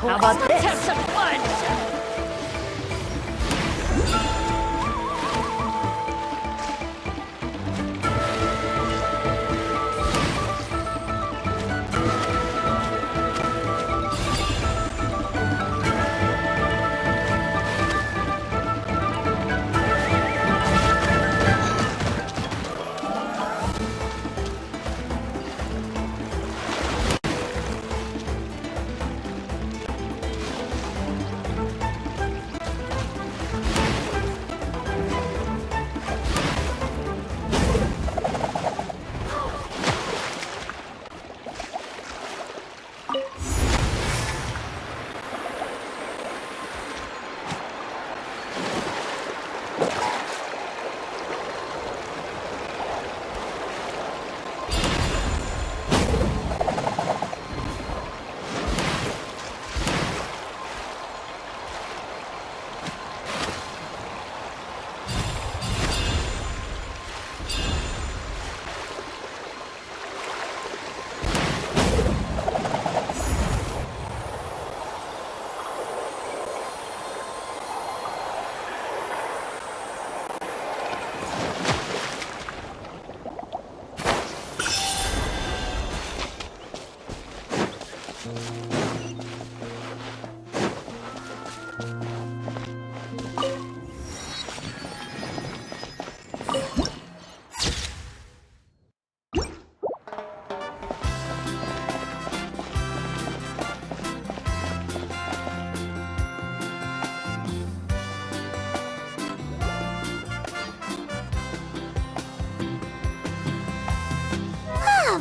How about this? Let's have some fun!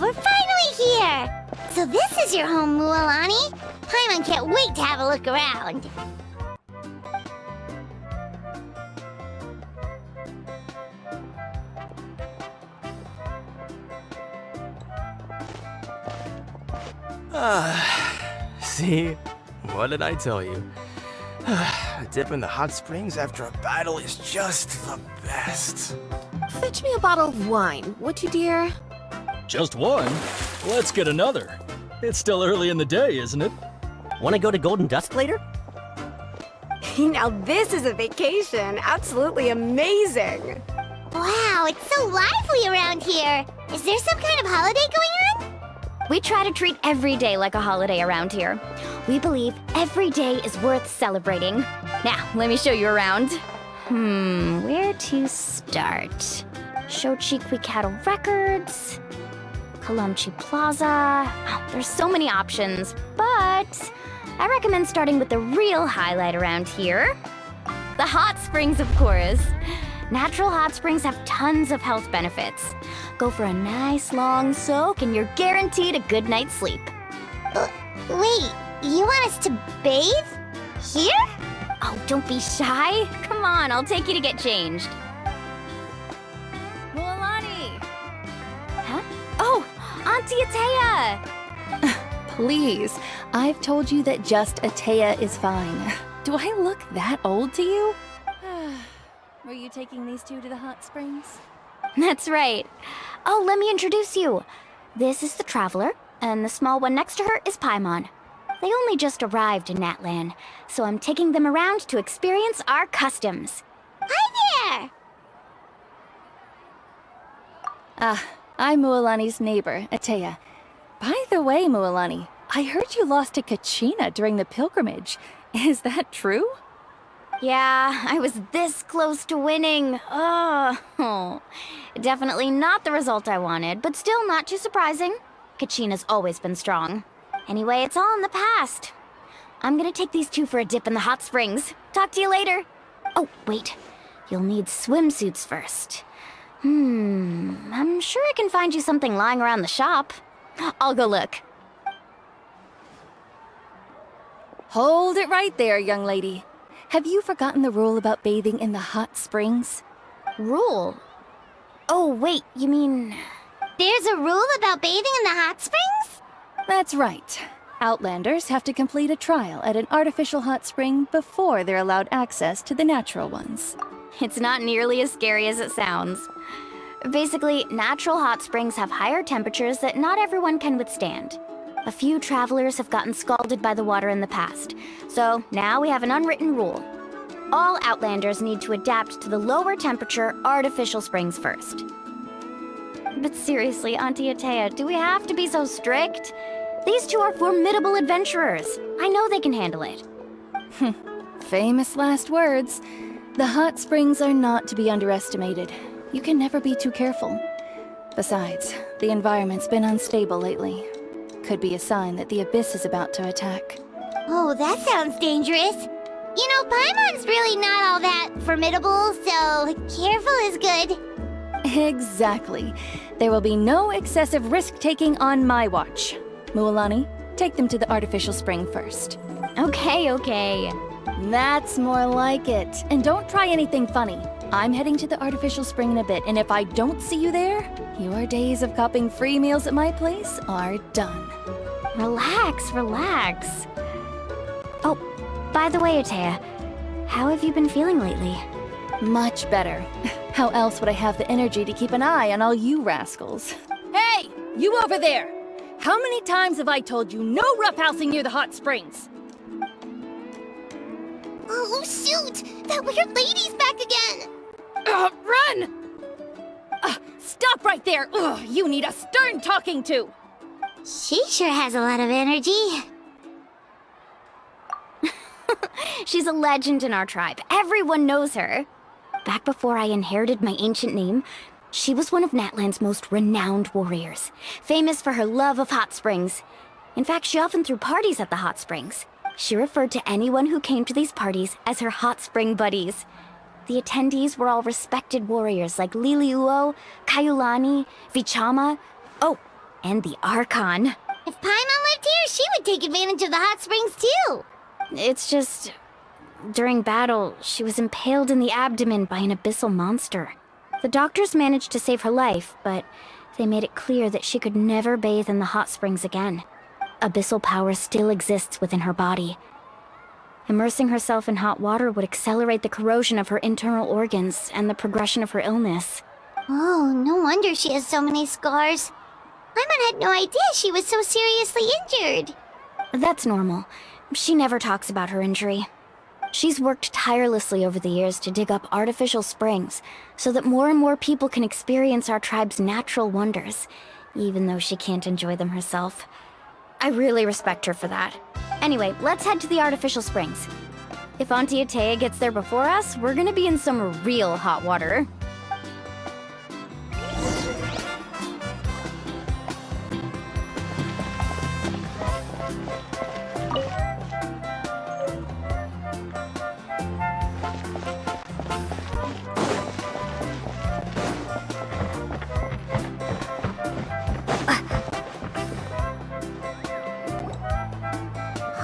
We're finally here! So this is your home, Mualani? Paimon can't wait to have a look around. See? What did I tell you? A dip in the hot springs after a battle is just the best. Fetch me a bottle of wine, would you, dear? Just one? Let's get another. It's still early in the day, isn't it? Want to go to Golden Dusk later? Now this is a vacation. Absolutely amazing. Wow, it's so lively around here. Is there some kind of holiday going on? We try to treat every day like a holiday around here. We believe every day is worth celebrating. Now, let me show you around. Where to start? Shochiqui Cattle Records, Kalamchi Plaza. Oh, there's so many options, but I recommend starting with the real highlight around here. The hot springs, of course. Natural hot springs have tons of health benefits. Go for a nice long soak and you're guaranteed a good night's sleep. Wait, you want us to bathe? Here? Oh, don't be shy. Come on, I'll take you to get changed. Mualani! Huh? Oh, Auntie Atea! Please, I've told you that just Atea is fine. Do I look that old to you? Were you taking these two to the hot springs? That's right. Oh, let me introduce you. This is the Traveler, and the small one next to her is Paimon. They only just arrived in Natlan, so I'm taking them around to experience our customs. Hi there! I'm Mualani's neighbor, Atea. By the way, Mualani, I heard you lost to Kachina during the pilgrimage. Is that true? Yeah, I was this close to winning. Oh, definitely not the result I wanted, but still not too surprising. Kachina's always been strong. Anyway, it's all in the past. I'm gonna take these two for a dip in the hot springs. Talk to you later. Oh, wait. You'll need swimsuits first. I'm sure I can find you something lying around the shop. I'll go look. Hold it right there, young lady. Have you forgotten the rule about bathing in the hot springs? Rule? Oh, wait, you mean... There's a rule about bathing in the hot springs? That's right. Outlanders have to complete a trial at an artificial hot spring before they're allowed access to the natural ones. It's not nearly as scary as it sounds. Basically, natural hot springs have higher temperatures that not everyone can withstand. A few travelers have gotten scalded by the water in the past, so now we have an unwritten rule. All Outlanders need to adapt to the lower temperature artificial springs first. But seriously, Auntie Atea, do we have to be so strict? These two are formidable adventurers. I know they can handle it. Famous last words. The hot springs are not to be underestimated. You can never be too careful. Besides, the environment's been unstable lately. Could be a sign that the abyss is about to attack. Oh, that sounds dangerous. You know, Paimon's really not all that formidable, so careful is good. Exactly. There will be no excessive risk-taking on my watch. Mualani, take them to the artificial spring first. Okay. That's more like it. And don't try anything funny. I'm heading to the artificial spring in a bit, and if I don't see you there, your days of copping free meals at my place are done. Relax. Oh, by the way, Atea, how have you been feeling lately? Much better. How else would I have the energy to keep an eye on all you rascals? Hey! You over there! How many times have I told you no roughhousing near the hot springs? Oh, shoot! That weird lady's back again! Run! Stop right there! Ugh, you need a stern talking to! She sure has a lot of energy. She's a legend in our tribe. Everyone knows her. Back before I inherited my ancient name, she was one of Natlan's most renowned warriors, famous for her love of hot springs. In fact, she often threw parties at the hot springs. She referred to anyone who came to these parties as her hot spring buddies. The attendees were all respected warriors like Liliuo, Kaiulani, Vichama, oh, and the Archon. If Paimon lived here, she would take advantage of the hot springs too. It's just... during battle, she was impaled in the abdomen by an abyssal monster. The doctors managed to save her life, but they made it clear that she could never bathe in the hot springs again. Abyssal power still exists within her body. Immersing herself in hot water would accelerate the corrosion of her internal organs and the progression of her illness. Oh, no wonder she has so many scars. Paimon had no idea she was so seriously injured. That's normal. She never talks about her injury. She's worked tirelessly over the years to dig up artificial springs so that more and more people can experience our tribe's natural wonders, even though she can't enjoy them herself. I really respect her for that. Anyway, let's head to the artificial springs. If Auntie Atea gets there before us, we're gonna be in some real hot water.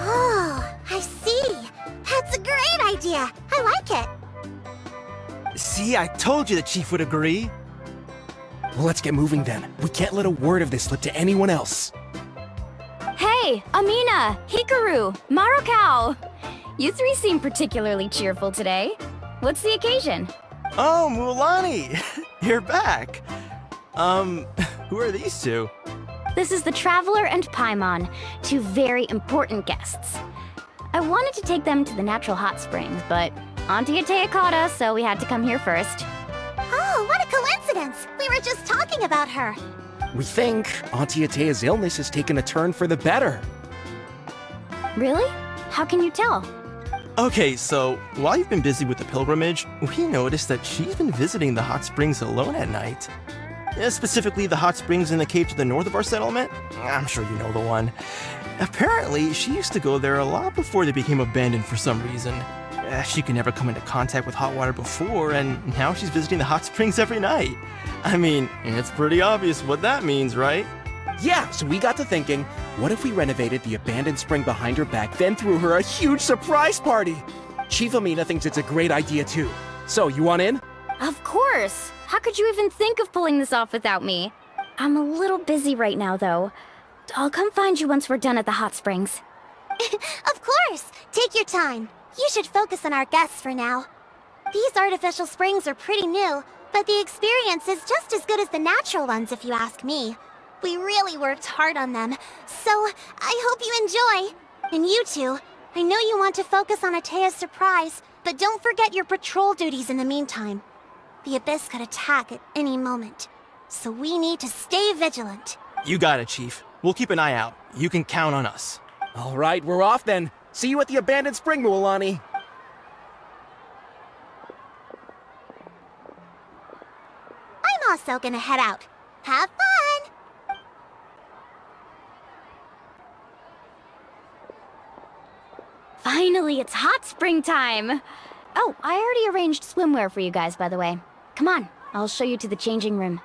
Oh, I see. That's a great idea. I like it. See, I told you the chief would agree. Well, let's get moving then. We can't let a word of this slip to anyone else. Hey, Amina, Hikaru, Marukao! You three seem particularly cheerful today. What's the occasion? Oh, Mulani! You're back. Who are these two? This is the Traveler and Paimon, two very important guests. I wanted to take them to the natural hot springs, but Auntie Atea caught us, so we had to come here first. Oh, what a coincidence. We were just talking about her. We think Auntie Atea's illness has taken a turn for the better. Really? How can you tell? Okay, so while you've been busy with the pilgrimage, we noticed that she's been visiting the hot springs alone at night. Specifically, the hot springs in the cave to the north of our settlement. I'm sure you know the one. Apparently, she used to go there a lot before they became abandoned for some reason. She could never come into contact with hot water before, and now she's visiting the hot springs every night. I mean, it's pretty obvious what that means, right? Yeah, so we got to thinking, what if we renovated the abandoned spring behind her back, then threw her a huge surprise party? Chief Amina thinks it's a great idea too. So, you want in? Of course! How could you even think of pulling this off without me? I'm a little busy right now, though. I'll come find you once we're done at the hot springs. Of course. Take your time. You should focus on our guests for now. These artificial springs are pretty new, but the experience is just as good as the natural ones if you ask me. We really worked hard on them, so I hope you enjoy. And you two, I know you want to focus on Atea's surprise, but don't forget your patrol duties in the meantime. The Abyss could attack at any moment, so we need to stay vigilant. You got it, Chief. We'll keep an eye out. You can count on us. All right, we're off then. See you at the abandoned spring, Mualani. I'm also gonna head out. Have fun! Finally, it's hot spring time! Oh, I already arranged swimwear for you guys, by the way. Come on, I'll show you to the changing room.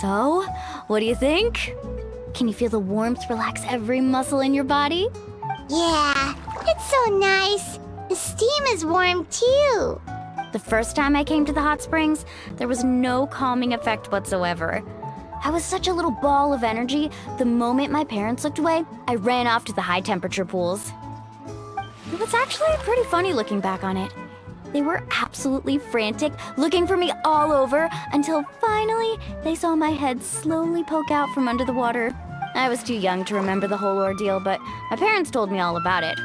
So, what do you think? Can you feel the warmth relax every muscle in your body? Yeah, it's so nice. The steam is warm too. The first time I came to the hot springs, there was no calming effect whatsoever. I was such a little ball of energy, the moment my parents looked away, I ran off to the high temperature pools. It was actually pretty funny looking back on it. They were absolutely frantic, looking for me all over, until finally they saw my head slowly poke out from under the water. I was too young to remember the whole ordeal, but my parents told me all about it.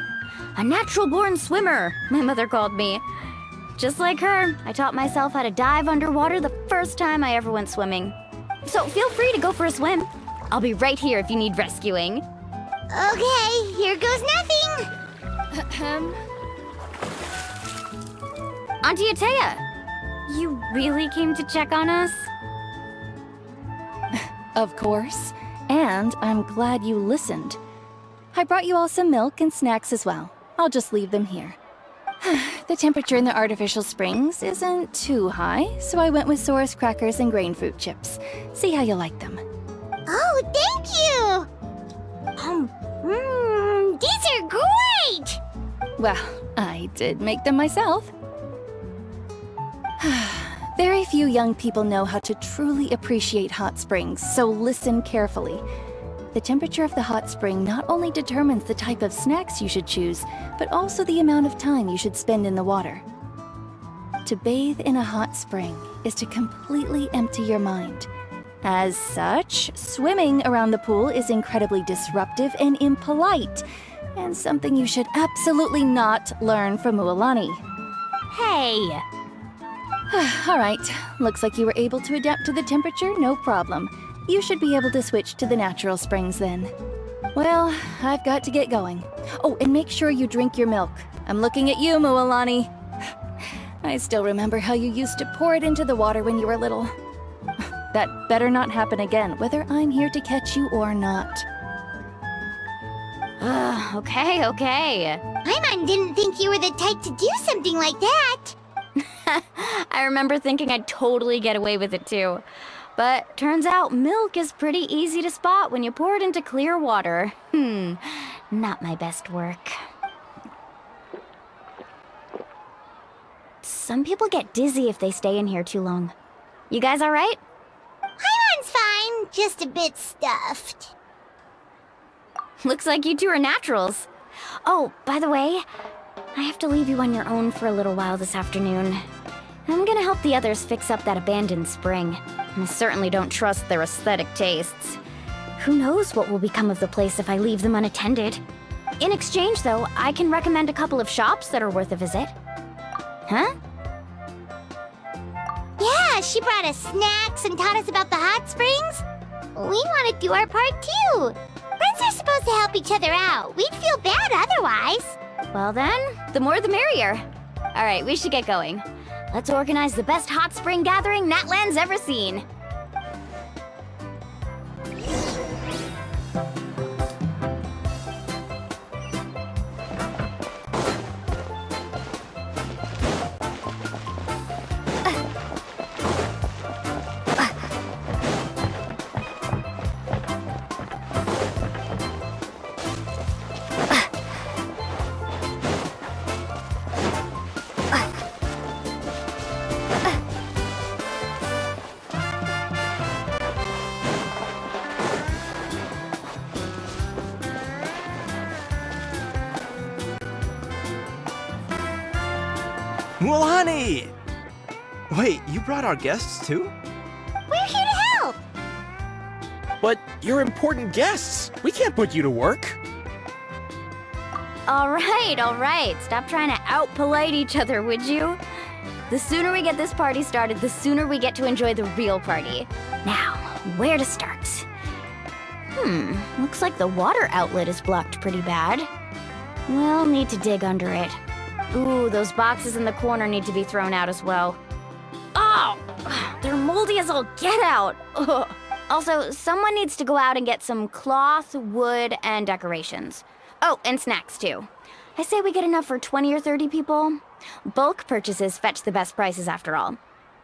A natural-born swimmer, my mother called me. Just like her, I taught myself how to dive underwater the first time I ever went swimming. So feel free to go for a swim. I'll be right here if you need rescuing. Okay, here goes nothing. Auntie Atea, you really came to check on us? Of course. And I'm glad you listened. I brought you all some milk and snacks as well. I'll just leave them here. The temperature in the artificial springs isn't too high, so I went with Sora's crackers and grain fruit chips. See how you like them. Oh, thank you! These are great! Well, I did make them myself. Very few young people know how to truly appreciate hot springs, so listen carefully. The temperature of the hot spring not only determines the type of snacks you should choose, but also the amount of time you should spend in the water. To bathe in a hot spring is to completely empty your mind. As such, swimming around the pool is incredibly disruptive and impolite, and something you should absolutely not learn from Mualani. Hey! All right, looks like you were able to adapt to the temperature, no problem. You should be able to switch to the natural springs then. Well, I've got to get going. Oh, and make sure you drink your milk. I'm looking at you, Mualani. I still remember how you used to pour it into the water when you were little. That better not happen again, whether I'm here to catch you or not. Okay. Paimon didn't think you were the type to do something like that. I remember thinking I'd totally get away with it too. But turns out milk is pretty easy to spot when you pour it into clear water. Not my best work. Some people get dizzy if they stay in here too long. You guys all right? Paimon's fine, just a bit stuffed. Looks like you two are naturals. Oh, by the way, I have to leave you on your own for a little while this afternoon. I'm gonna help the others fix up that abandoned spring. I certainly don't trust their aesthetic tastes. Who knows what will become of the place if I leave them unattended? In exchange, though, I can recommend a couple of shops that are worth a visit. Huh? Yeah, she brought us snacks and taught us about the hot springs. We want to do our part too. Friends are supposed to help each other out. We'd feel bad otherwise. Well then, the more the merrier. All right, we should get going. Let's organize the best hot spring gathering Natlan's ever seen. Mualani! Wait, you brought our guests too? We're here to help. But you're important guests. We can't put you to work. All right. Stop trying to out-polite each other, would you? The sooner we get this party started, the sooner we get to enjoy the real party. Now, where to start? Looks like the water outlet is blocked pretty bad. We'll need to dig under it. Ooh, those boxes in the corner need to be thrown out as well. Oh! They're moldy as all get out! Ugh. Also, someone needs to go out and get some cloth, wood, and decorations. Oh, and snacks too. I say we get enough for 20 or 30 people. Bulk purchases fetch the best prices after all.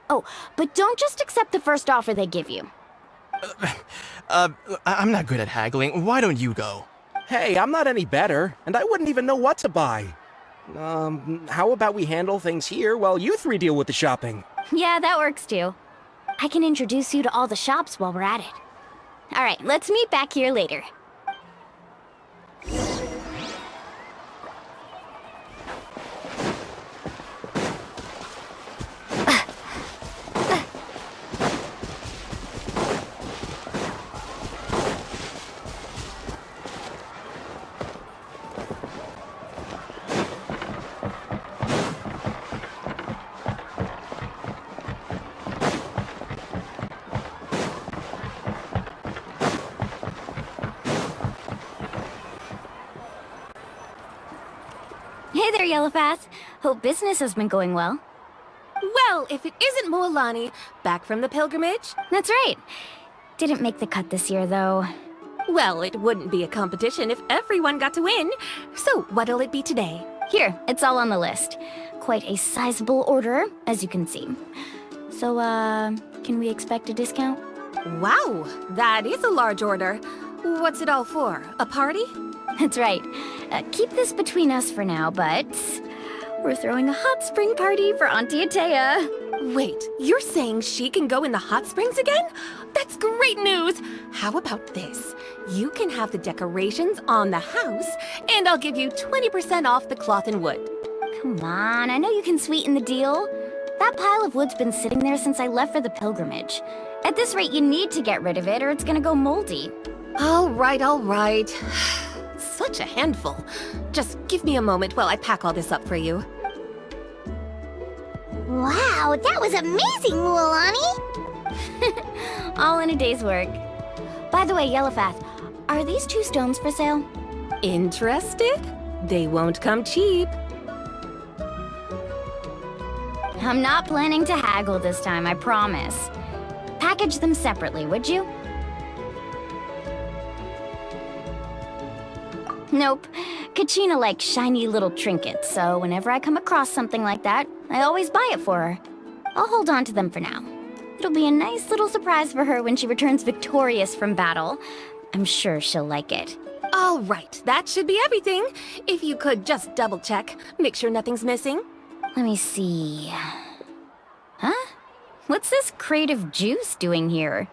Oh, but don't just accept the first offer they give you. I'm not good at haggling. Why don't you go? Hey, I'm not any better, and I wouldn't even know what to buy. How about we handle things here while you three deal with the shopping? Yeah, that works too. I can introduce you to all the shops while we're at it. All right, let's meet back here later. Hey there, Yellowfast. Hope business has been going well. Well, if it isn't Moalani, back from the pilgrimage? That's right. Didn't make the cut this year, though. Well, it wouldn't be a competition if everyone got to win. So, what'll it be today? Here, it's all on the list. Quite a sizable order, as you can see. So, can we expect a discount? Wow, that is a large order. What's it all for? A party? That's right. Keep this between us for now, but we're throwing a hot spring party for Auntie Atea. Wait, you're saying she can go in the hot springs again? That's great news! How about this? You can have the decorations on the house, and I'll give you 20% off the cloth and wood. Come on, I know you can sweeten the deal. That pile of wood's been sitting there since I left for the pilgrimage. At this rate, you need to get rid of it or it's gonna go moldy. All right, all right. Such a handful. Just give me a moment while I pack all this up for you. Wow, that was amazing, Mualani! All in a day's work. By the way, Yellowfast, are these 2 stones for sale? Interested? They won't come cheap. I'm not planning to haggle this time, I promise. Package them separately, would you? Nope. Kachina likes shiny little trinkets, so whenever I come across something like that, I always buy it for her. I'll hold on to them for now. It'll be a nice little surprise for her when she returns victorious from battle. I'm sure she'll like it. All right, that should be everything. If you could just double check, make sure nothing's missing. Let me see. Huh? What's this crate of juice doing here?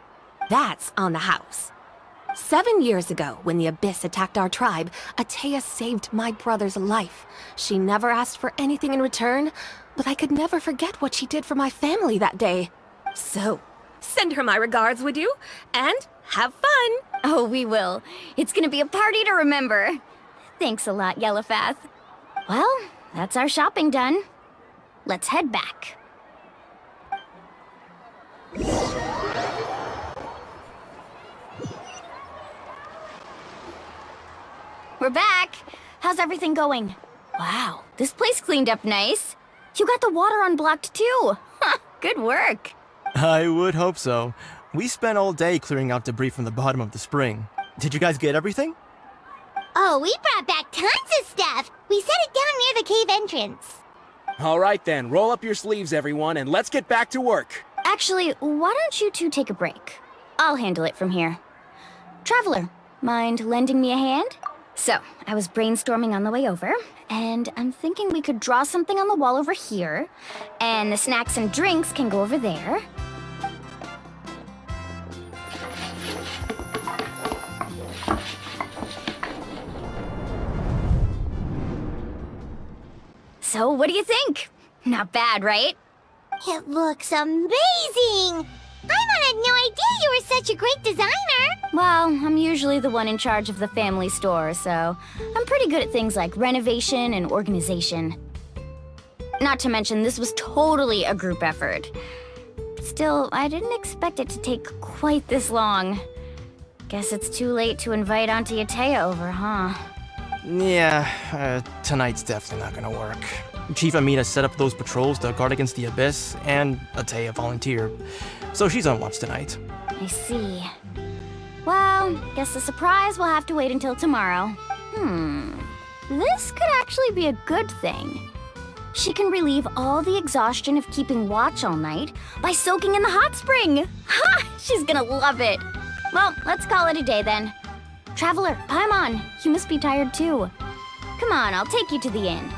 That's on the house. 7 years ago, when the Abyss attacked our tribe, Atea saved my brother's life. She never asked for anything in return, but I could never forget what she did for my family that day. So, send her my regards, would you? And have fun! Oh, we will. It's gonna be a party to remember. Thanks a lot, Yellowfast. Well, that's our shopping done. Let's head back. We're back! How's everything going? Wow, this place cleaned up nice. You got the water unblocked too. Huh, good work. I would hope so. We spent all day clearing out debris from the bottom of the spring. Did you guys get everything? Oh, we brought back tons of stuff! We set it down near the cave entrance. All right then, roll up your sleeves, everyone, and let's get back to work. Actually, why don't you two take a break? I'll handle it from here. Traveler, mind lending me a hand? So, I was brainstorming on the way over, and I'm thinking we could draw something on the wall over here, and the snacks and drinks can go over there. So, what do you think? Not bad, right? It looks amazing! Paimon had no idea you were such a great designer! Well, I'm usually the one in charge of the family store, so I'm pretty good at things like renovation and organization. Not to mention, this was totally a group effort. Still, I didn't expect it to take quite this long. Guess it's too late to invite Auntie Atea over, huh? Yeah, tonight's definitely not gonna work. Chief Amina set up those patrols to guard against the Abyss, and Atea volunteered. So she's on watch tonight. I see. Well, guess the surprise will have to wait until tomorrow. This could actually be a good thing. She can relieve all the exhaustion of keeping watch all night by soaking in the hot spring. Ha! She's gonna love it. Well, let's call it a day then. Traveler, Paimon, you must be tired too. Come on, I'll take you to the inn.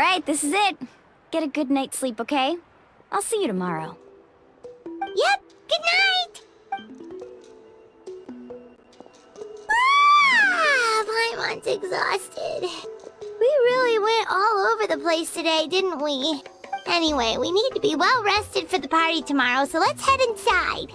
Alright, this is it. Get a good night's sleep, okay? I'll see you tomorrow. Yep, good night! Paimon's exhausted. We really went all over the place today, didn't we? Anyway, we need to be well rested for the party tomorrow, so let's head inside.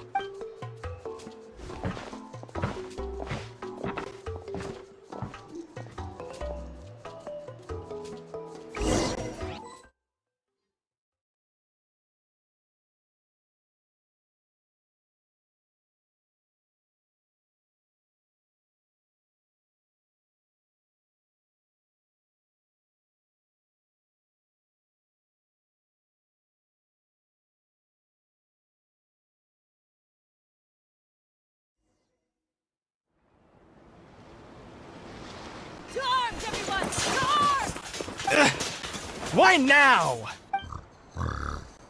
Why now?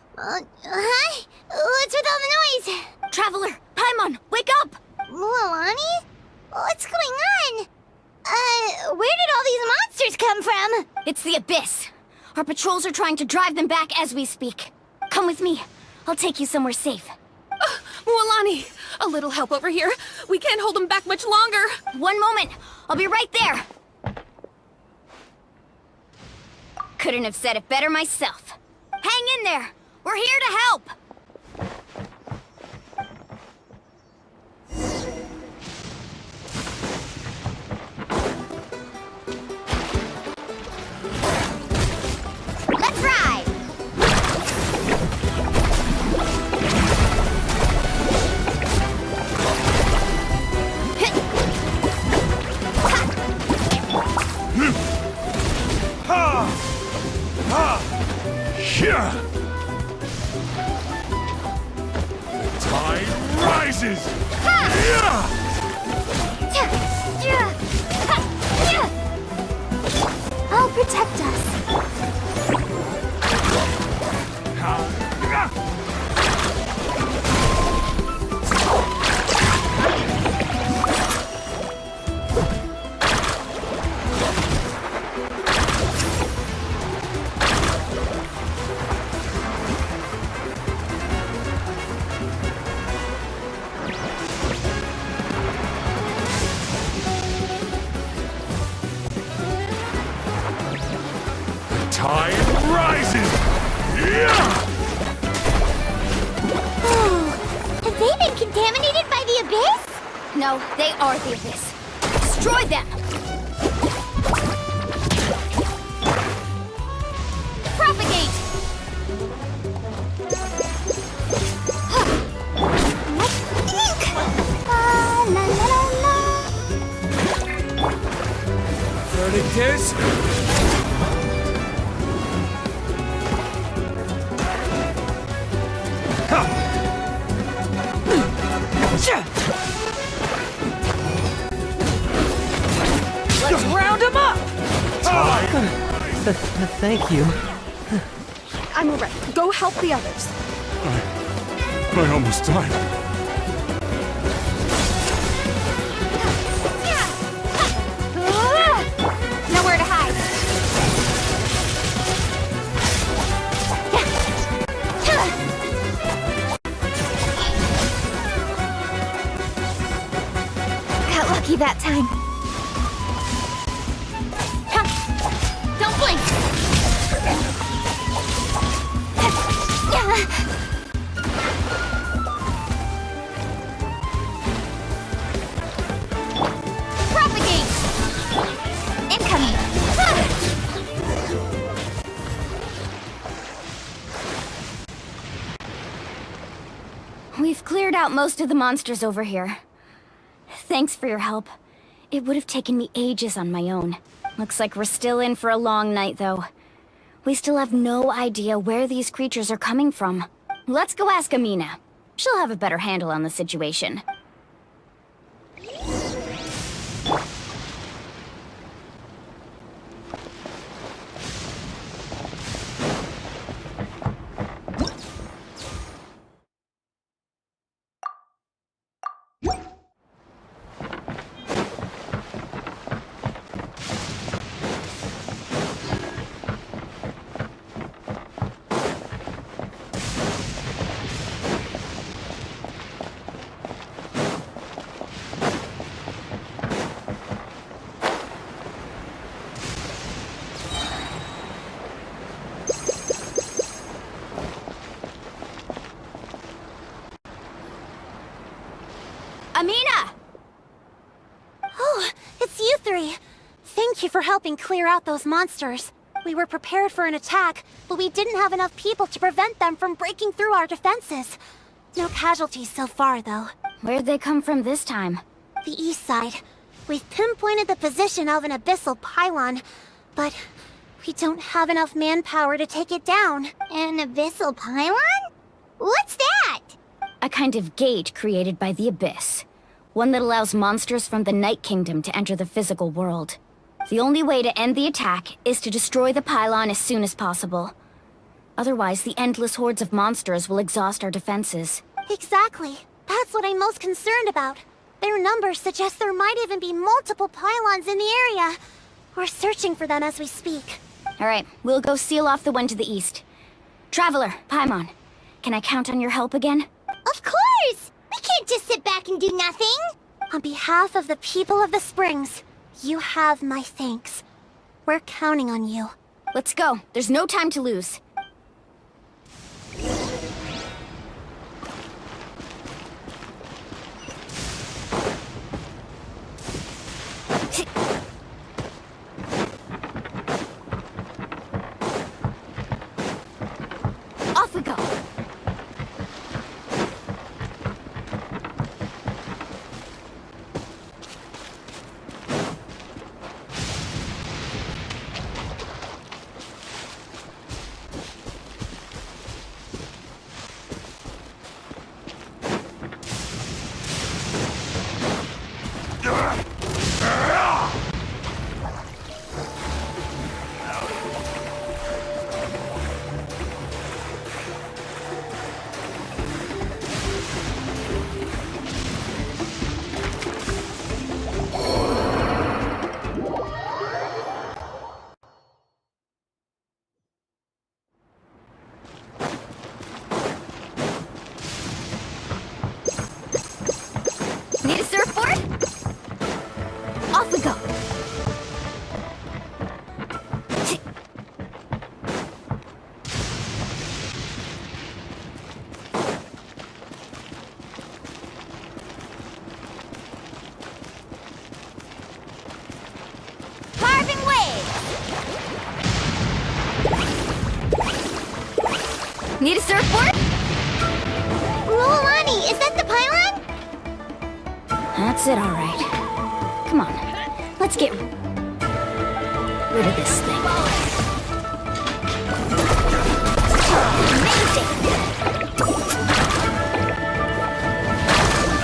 Hi? What's with all the noise? Traveler! Paimon, wake up! Mualani? What's going on? Where did all these monsters come from? It's the Abyss. Our patrols are trying to drive them back as we speak. Come with me. I'll take you somewhere safe. Mualani, a little help over here. We can't hold them back much longer. One moment. I'll be right there. Couldn't have said it better myself. Hang in there. We're here to help. Let's ride. The tide rises! I'll protect us. The tide rises! Have they been contaminated by the Abyss? No, they are the Abyss. Destroy them! Propagate! Verdict Let's round them up! Thank you. I'm alright. Go help the others. I almost died. Nowhere to hide. Got lucky that time. Don't blink. Propagate. Incoming. We've cleared out most of the monsters over here. Thanks for your help. It would have taken me ages on my own. Looks like we're still in for a long night, though. We still have no idea where these creatures are coming from. Let's go ask Amina. She'll have a better handle on the situation. for helping clear out those monsters. We were prepared for an attack, but we didn't have enough people to prevent them from breaking through our defenses. No casualties so far, though. Where'd they come from this time? The east side. We've pinpointed the position of an abyssal pylon, but we don't have enough manpower to take it down. An abyssal pylon? What's that? A kind of gate created by the Abyss. One that allows monsters from the Night Kingdom to enter the physical world. The only way to end the attack is to destroy the pylon as soon as possible. Otherwise, the endless hordes of monsters will exhaust our defenses. Exactly. That's what I'm most concerned about. Their numbers suggest there might even be multiple pylons in the area. We're searching for them as we speak. Alright, we'll go seal off the one to the east. Traveler, Paimon, can I count on your help again? Of course! We can't just sit back and do nothing! On behalf of the people of the Springs, you have my thanks. We're counting on you. Let's go. There's no time to lose. Off we go. Need a surfboard? Off we go. Carving waves! Need a surfboard? Ruolani, is that the pylon? That's it, all right. Come on, let's get rid of this thing.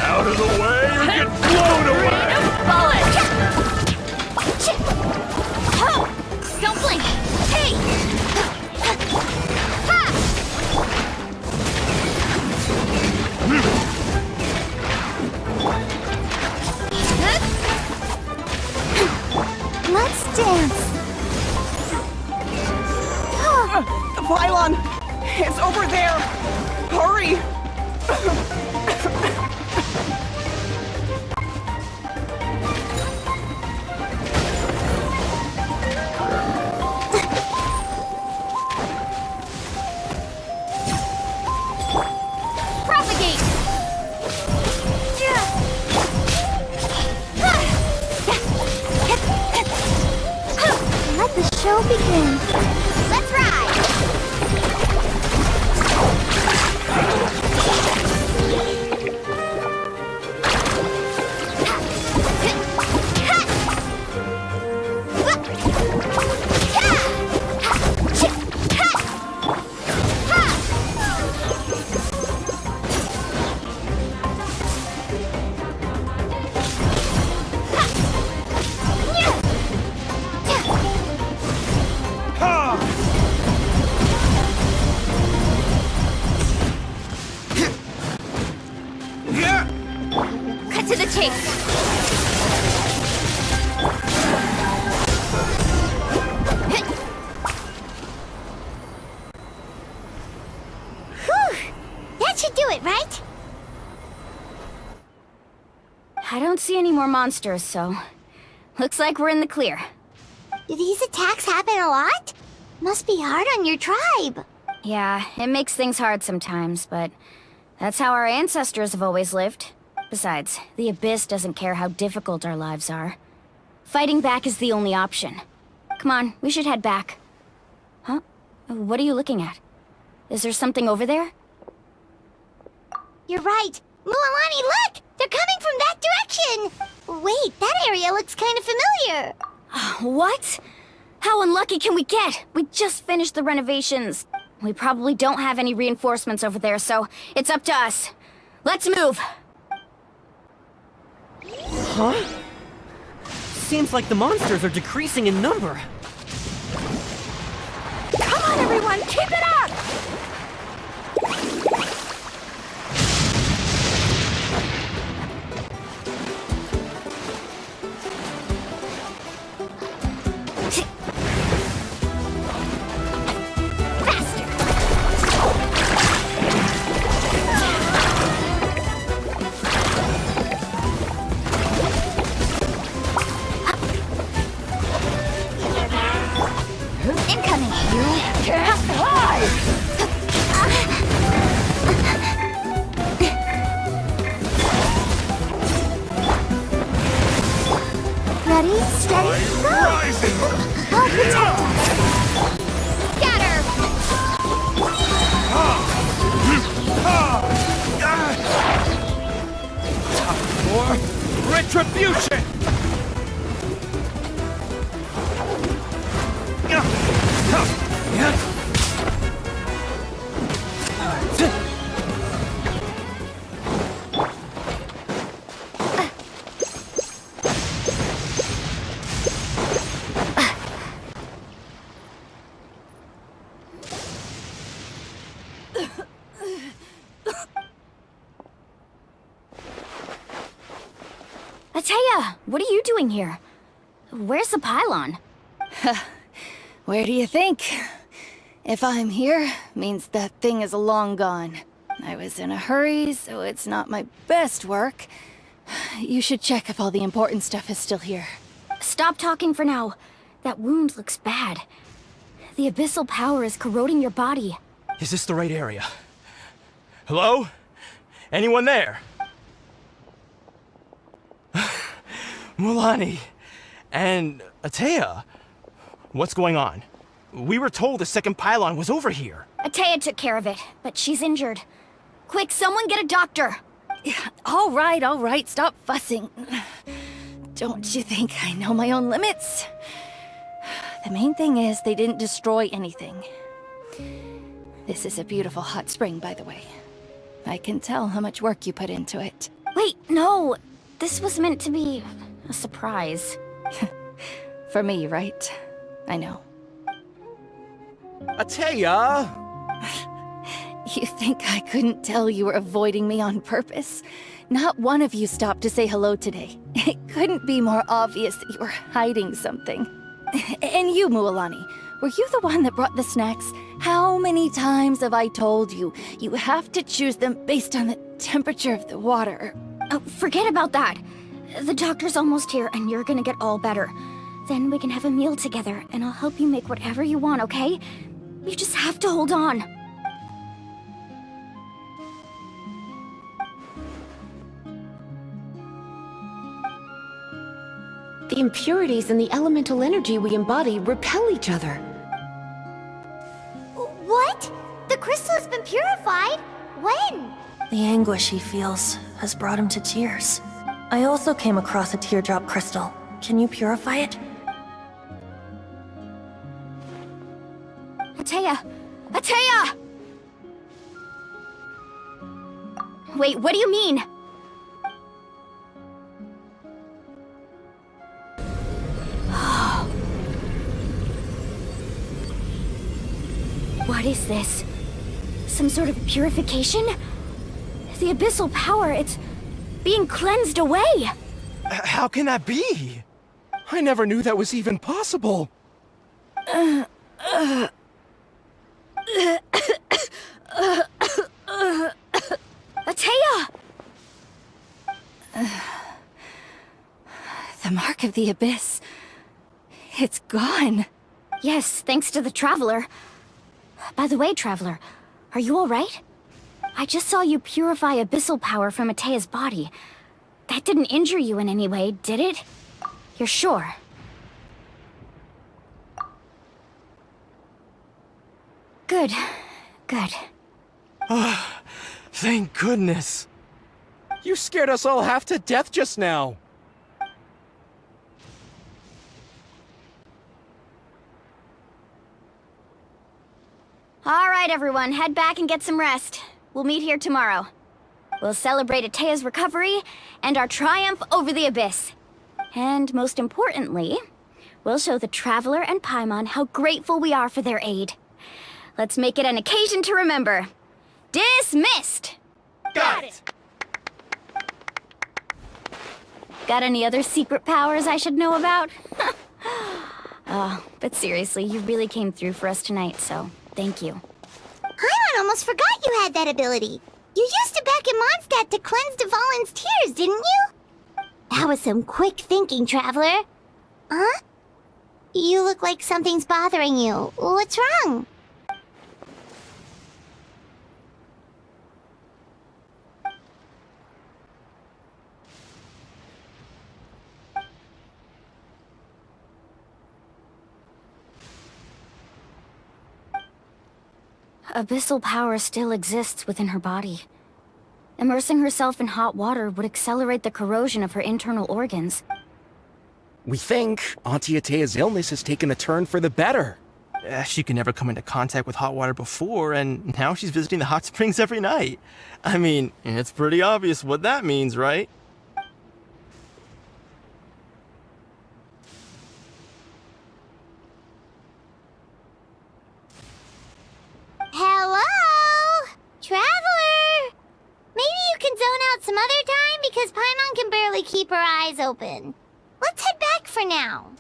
Out of the way or get blown away! Oh, don't blink. Hey! Let's dance. The pylon! It's over there! Hurry! Propagate! Let the show begin. Let's ride! Cut to the chase. Whew! That should do it, right? I don't see any more monsters, so looks like we're in the clear. Do these attacks happen a lot? Must be hard on your tribe. Yeah, it makes things hard sometimes, but that's how our ancestors have always lived. Besides, the Abyss doesn't care how difficult our lives are. Fighting back is the only option. Come on, we should head back. Huh? What are you looking at? Is there something over there? You're right. Mualani, look! They're coming from that direction! Wait, that area looks kind of familiar. What? How unlucky can we get? We just finished the renovations. We probably don't have any reinforcements over there, so it's up to us. Let's move! Huh? Seems like the monsters are decreasing in number. Come on, everyone! Keep it up! Ready, steady, go! I'll protect us! Scatter! For retribution! Ateya, what are you doing here? Where's the pylon? Where do you think? If I'm here, means that thing is long gone. I was in a hurry, so it's not my best work. You should check if all the important stuff is still here. Stop talking for now. That wound looks bad. The abyssal power is corroding your body. Is this the right area? Hello? Anyone there? Mulani and Ateya, what's going on? We were told the second pylon was over here. Ateya took care of it, but she's injured. Quick, someone get a doctor! All right, stop fussing. Don't you think I know my own limits? The main thing is they didn't destroy anything. This is a beautiful hot spring, by the way. I can tell how much work you put into it. Wait, no! This was meant to be a surprise. For me, right? I know. Ateya! You think I couldn't tell you were avoiding me on purpose? Not one of you stopped to say hello today. It couldn't be more obvious that you were hiding something. And you, Mualani, were you the one that brought the snacks? How many times have I told you, you have to choose them based on the temperature of the water? Oh, forget about that. The doctor's almost here, and you're gonna get all better. Then we can have a meal together, and I'll help you make whatever you want, okay? You just have to hold on. The impurities in the elemental energy we embody repel each other. What? The crystal has been purified? When? The anguish he feels has brought him to tears. I also came across a teardrop crystal. Can you purify it? Ateya! Ateya! Wait, what do you mean? What is this? Some sort of purification? The abyssal power, it's being cleansed away! How can that be? I never knew that was even possible. Ateya! The mark of the abyss. It's gone. Yes, thanks to the Traveler. By the way, Traveler, are you alright? I just saw you purify abyssal power from Ateya's body. That didn't injure you in any way, did it? You're sure? Good. Good. Thank goodness. You scared us all half to death just now. All right, everyone, head back and get some rest. We'll meet here tomorrow. We'll celebrate Atea's recovery and our triumph over the Abyss. And most importantly, we'll show the Traveler and Paimon how grateful we are for their aid. Let's make it an occasion to remember. Dismissed! Got it! Got any other secret powers I should know about? But seriously, you really came through for us tonight, so thank you. Paimon almost forgot you had that ability. You used it back in Mondstadt to cleanse Devalin's tears, didn't you? That was some quick thinking, Traveler. Huh? You look like something's bothering you. What's wrong? Abyssal power still exists within her body. Immersing herself in hot water would accelerate the corrosion of her internal organs. We think Auntie Atea's illness has taken a turn for the better. She could never come into contact with hot water before, and now she's visiting the hot springs every night. I mean, it's pretty obvious what that means, right? Hello? Traveler? Maybe you can zone out some other time because Paimon can barely keep her eyes open. Let's head back for now.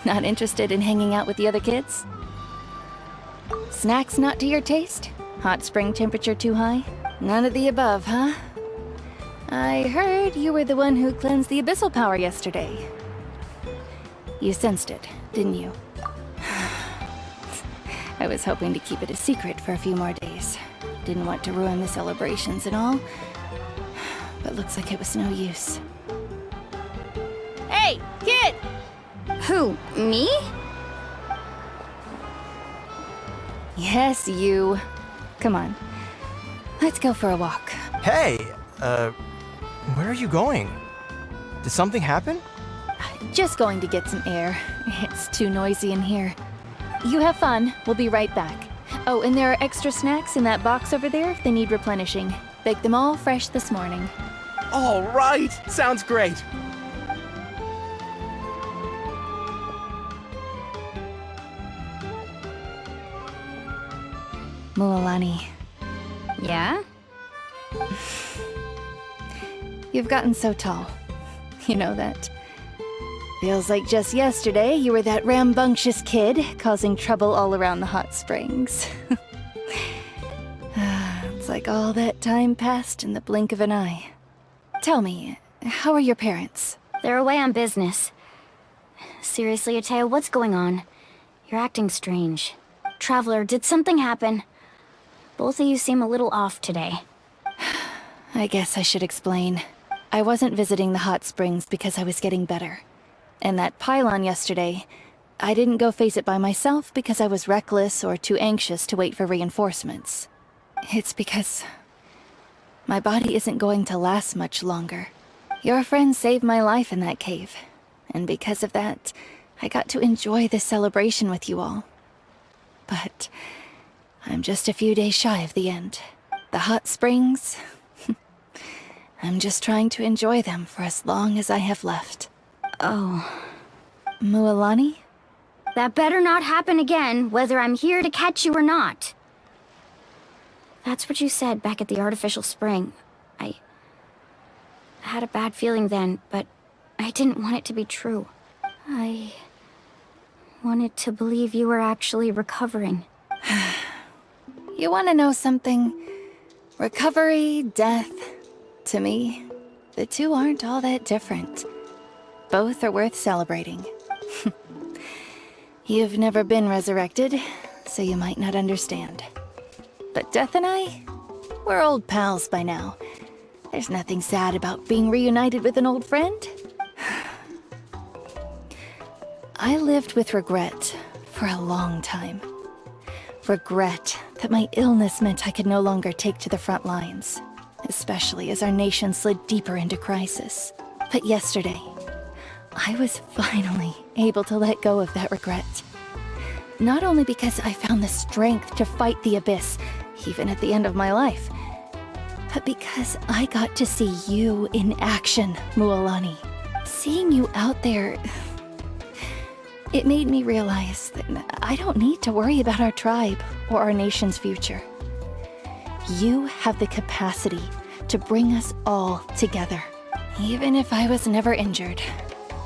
Not interested in hanging out with the other kids? Snacks not to your taste? Hot spring temperature too high? None of the above, huh? I heard you were the one who cleansed the abyssal power yesterday. You sensed it, didn't you? I was hoping to keep it a secret for a few more days. Didn't want to ruin the celebrations and all. But looks like it was no use. Hey, kid! Who, me? Yes, you. Come on. Let's go for a walk. Hey, where are you going? Did something happen? Just going to get some air. It's too noisy in here. You have fun. We'll be right back. Oh, and there are extra snacks in that box over there if they need replenishing. Baked them all fresh this morning. All right! Sounds great! Mualani. Yeah? You've gotten so tall. You know that. Feels like just yesterday you were that rambunctious kid causing trouble all around the hot springs. It's like all that time passed in the blink of an eye. Tell me, how are your parents? They're away on business. Seriously, Atea, what's going on? You're acting strange. Traveler, did something happen? Both of you seem a little off today. I guess I should explain. I wasn't visiting the hot springs because I was getting better. And that pylon yesterday, I didn't go face it by myself because I was reckless or too anxious to wait for reinforcements. It's because my body isn't going to last much longer. Your friend saved my life in that cave, and because of that, I got to enjoy this celebration with you all. But I'm just a few days shy of the end. The hot springs, I'm just trying to enjoy them for as long as I have left. Oh. Mualani? That better not happen again, whether I'm here to catch you or not. That's what you said back at the artificial spring. I had a bad feeling then, but I didn't want it to be true. I wanted to believe you were actually recovering. You want to know something? Recovery, death, to me, the two aren't all that different. Both are worth celebrating. You've never been resurrected, so you might not understand. But Death and I, we're old pals by now. There's nothing sad about being reunited with an old friend. I lived with regret for a long time. Regret that my illness meant I could no longer take to the front lines, especially as our nation slid deeper into crisis. But yesterday, I was finally able to let go of that regret. Not only because I found the strength to fight the abyss, even at the end of my life, but because I got to see you in action, Mualani. Seeing you out there, it made me realize that I don't need to worry about our tribe or our nation's future. You have the capacity to bring us all together. Even if I was never injured,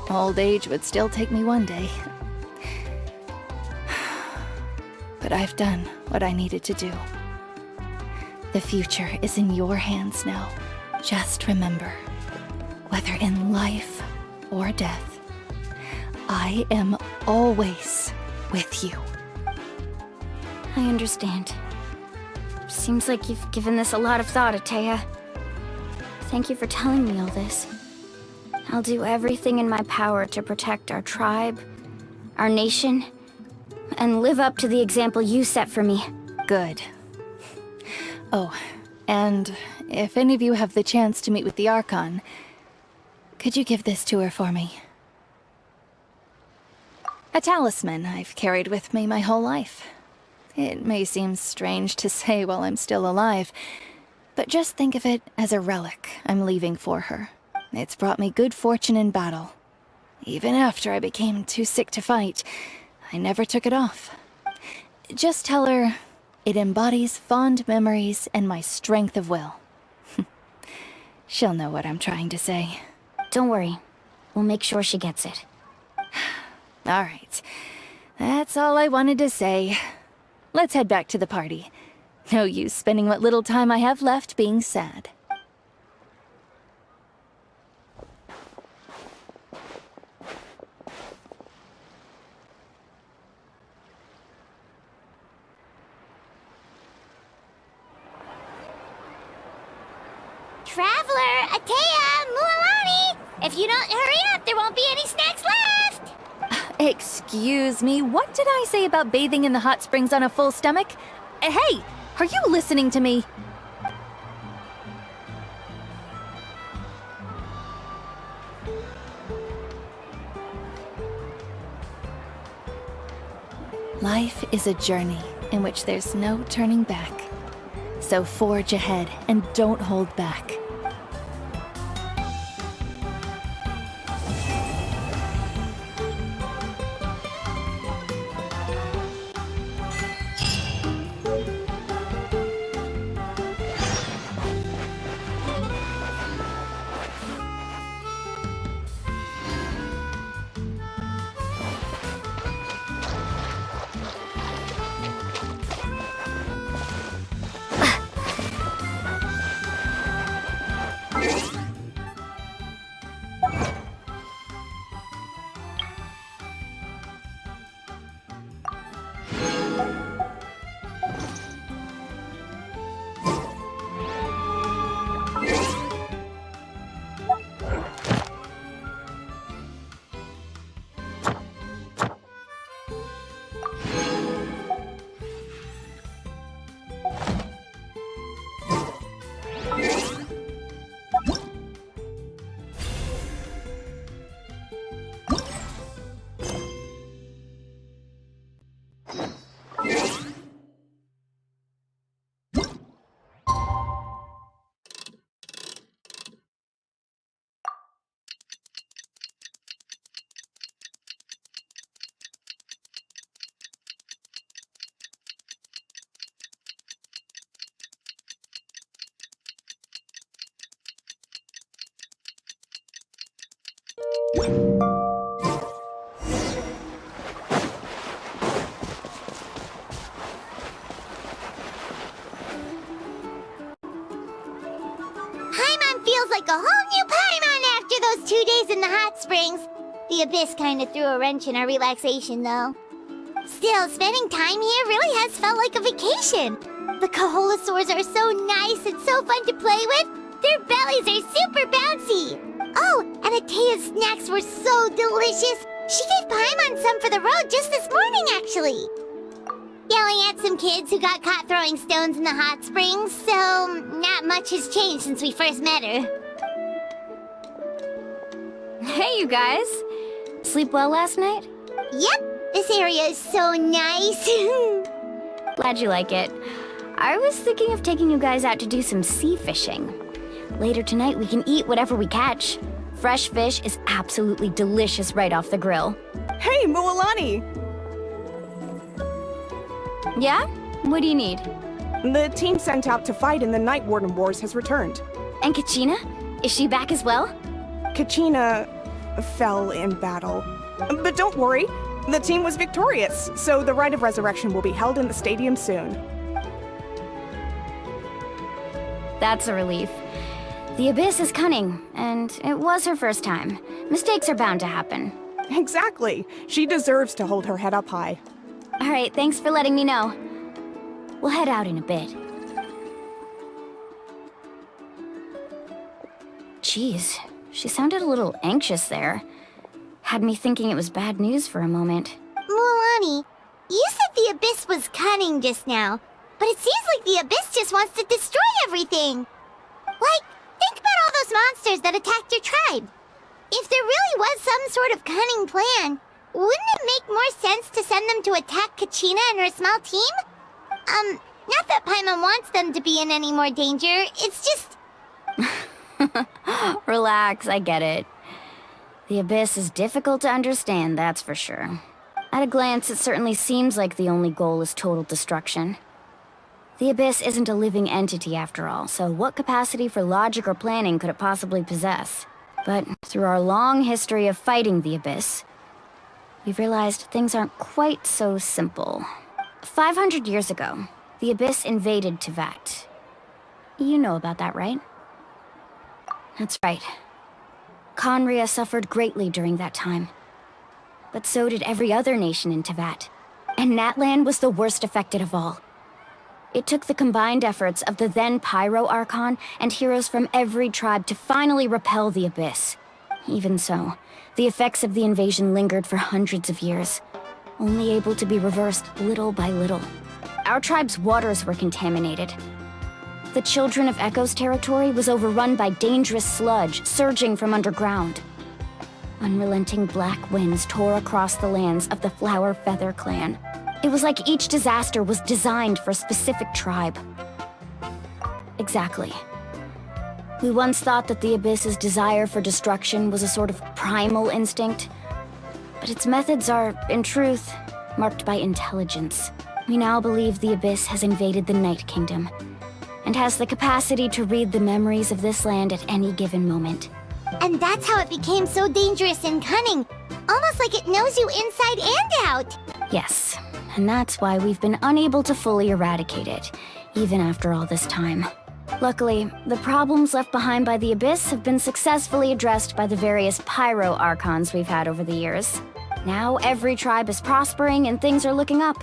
old age would still take me one day. But I've done what I needed to do. The future is in your hands now. Just remember, whether in life or death, I am always with you. I understand. Seems like you've given this a lot of thought, Atea. Thank you for telling me all this. I'll do everything in my power to protect our tribe, our nation, and live up to the example you set for me. Good. Oh, and if any of you have the chance to meet with the Archon, could you give this to her for me? A talisman I've carried with me my whole life. It may seem strange to say while I'm still alive, but just think of it as a relic I'm leaving for her. It's brought me good fortune in battle. Even after I became too sick to fight, I never took it off. Just tell her it embodies fond memories and my strength of will. She'll know what I'm trying to say. Don't worry. We'll make sure she gets it. All right. That's all I wanted to say. Let's head back to the party. No use spending what little time I have left being sad. Traveler, Atea, Mualani! If you don't hurry up, there won't be any snacks left! Excuse me, what did I say about bathing in the hot springs on a full stomach? Hey, are you listening to me? Life is a journey in which there's no turning back. So forge ahead and don't hold back. feels like a whole new Paimon after those 2 days in the hot springs. The Abyss kinda threw a wrench in our relaxation, though. Still, spending time here really has felt like a vacation. The Kaholosaurs are so nice and so fun to play with. Their bellies are super bouncy. Oh, and Atea's snacks were so delicious. She gave Paimon some for the road just this morning, actually. Yelling at some kids who got caught throwing stones in the hot springs, so not much has changed since we first met her. Hey, you guys. Sleep well last night? Yep, this area is so nice. Glad you like it. I was thinking of taking you guys out to do some sea fishing. Later tonight, we can eat whatever we catch. Fresh fish is absolutely delicious right off the grill. Hey, Mualani! Yeah? What do you need? The team sent out to fight in the Night Warden Wars has returned. And Kachina? Is she back as well? Kachina fell in battle. But don't worry, the team was victorious, so the Rite of Resurrection will be held in the stadium soon. That's a relief. The Abyss is cunning, and it was her first time. Mistakes are bound to happen. Exactly. She deserves to hold her head up high. All right, thanks for letting me know. We'll head out in a bit. Jeez, she sounded a little anxious there. Had me thinking it was bad news for a moment. Mualani, you said the Abyss was cunning just now, but it seems like the Abyss just wants to destroy everything. Like, think about all those monsters that attacked your tribe. If there really was some sort of cunning plan, wouldn't it make more sense to send them to attack Kachina and her small team? Not that Paimon wants them to be in any more danger, it's just... Relax, I get it. The Abyss is difficult to understand, that's for sure. At a glance, it certainly seems like the only goal is total destruction. The Abyss isn't a living entity after all, so what capacity for logic or planning could it possibly possess? But through our long history of fighting the Abyss, we've realized things aren't quite so simple. 500 years ago, the Abyss invaded Teyvat. You know about that, right? That's right. Conria suffered greatly during that time. But so did every other nation in Teyvat. And Natlan was the worst affected of all. It took the combined efforts of the then Pyro Archon and heroes from every tribe to finally repel the Abyss. Even so, the effects of the invasion lingered for hundreds of years, only able to be reversed little by little. Our tribe's waters were contaminated. The Children of Echo's territory was overrun by dangerous sludge surging from underground. Unrelenting black winds tore across the lands of the Flower Feather clan. It was like each disaster was designed for a specific tribe. Exactly. We once thought that the Abyss's desire for destruction was a sort of primal instinct, but its methods are, in truth, marked by intelligence. We now believe the Abyss has invaded the Night Kingdom, and has the capacity to read the memories of this land at any given moment. And that's how it became so dangerous and cunning. Almost like it knows you inside and out. Yes, and that's why we've been unable to fully eradicate it, even after all this time. Luckily, the problems left behind by the Abyss have been successfully addressed by the various Pyro Archons we've had over the years. Now every tribe is prospering and things are looking up.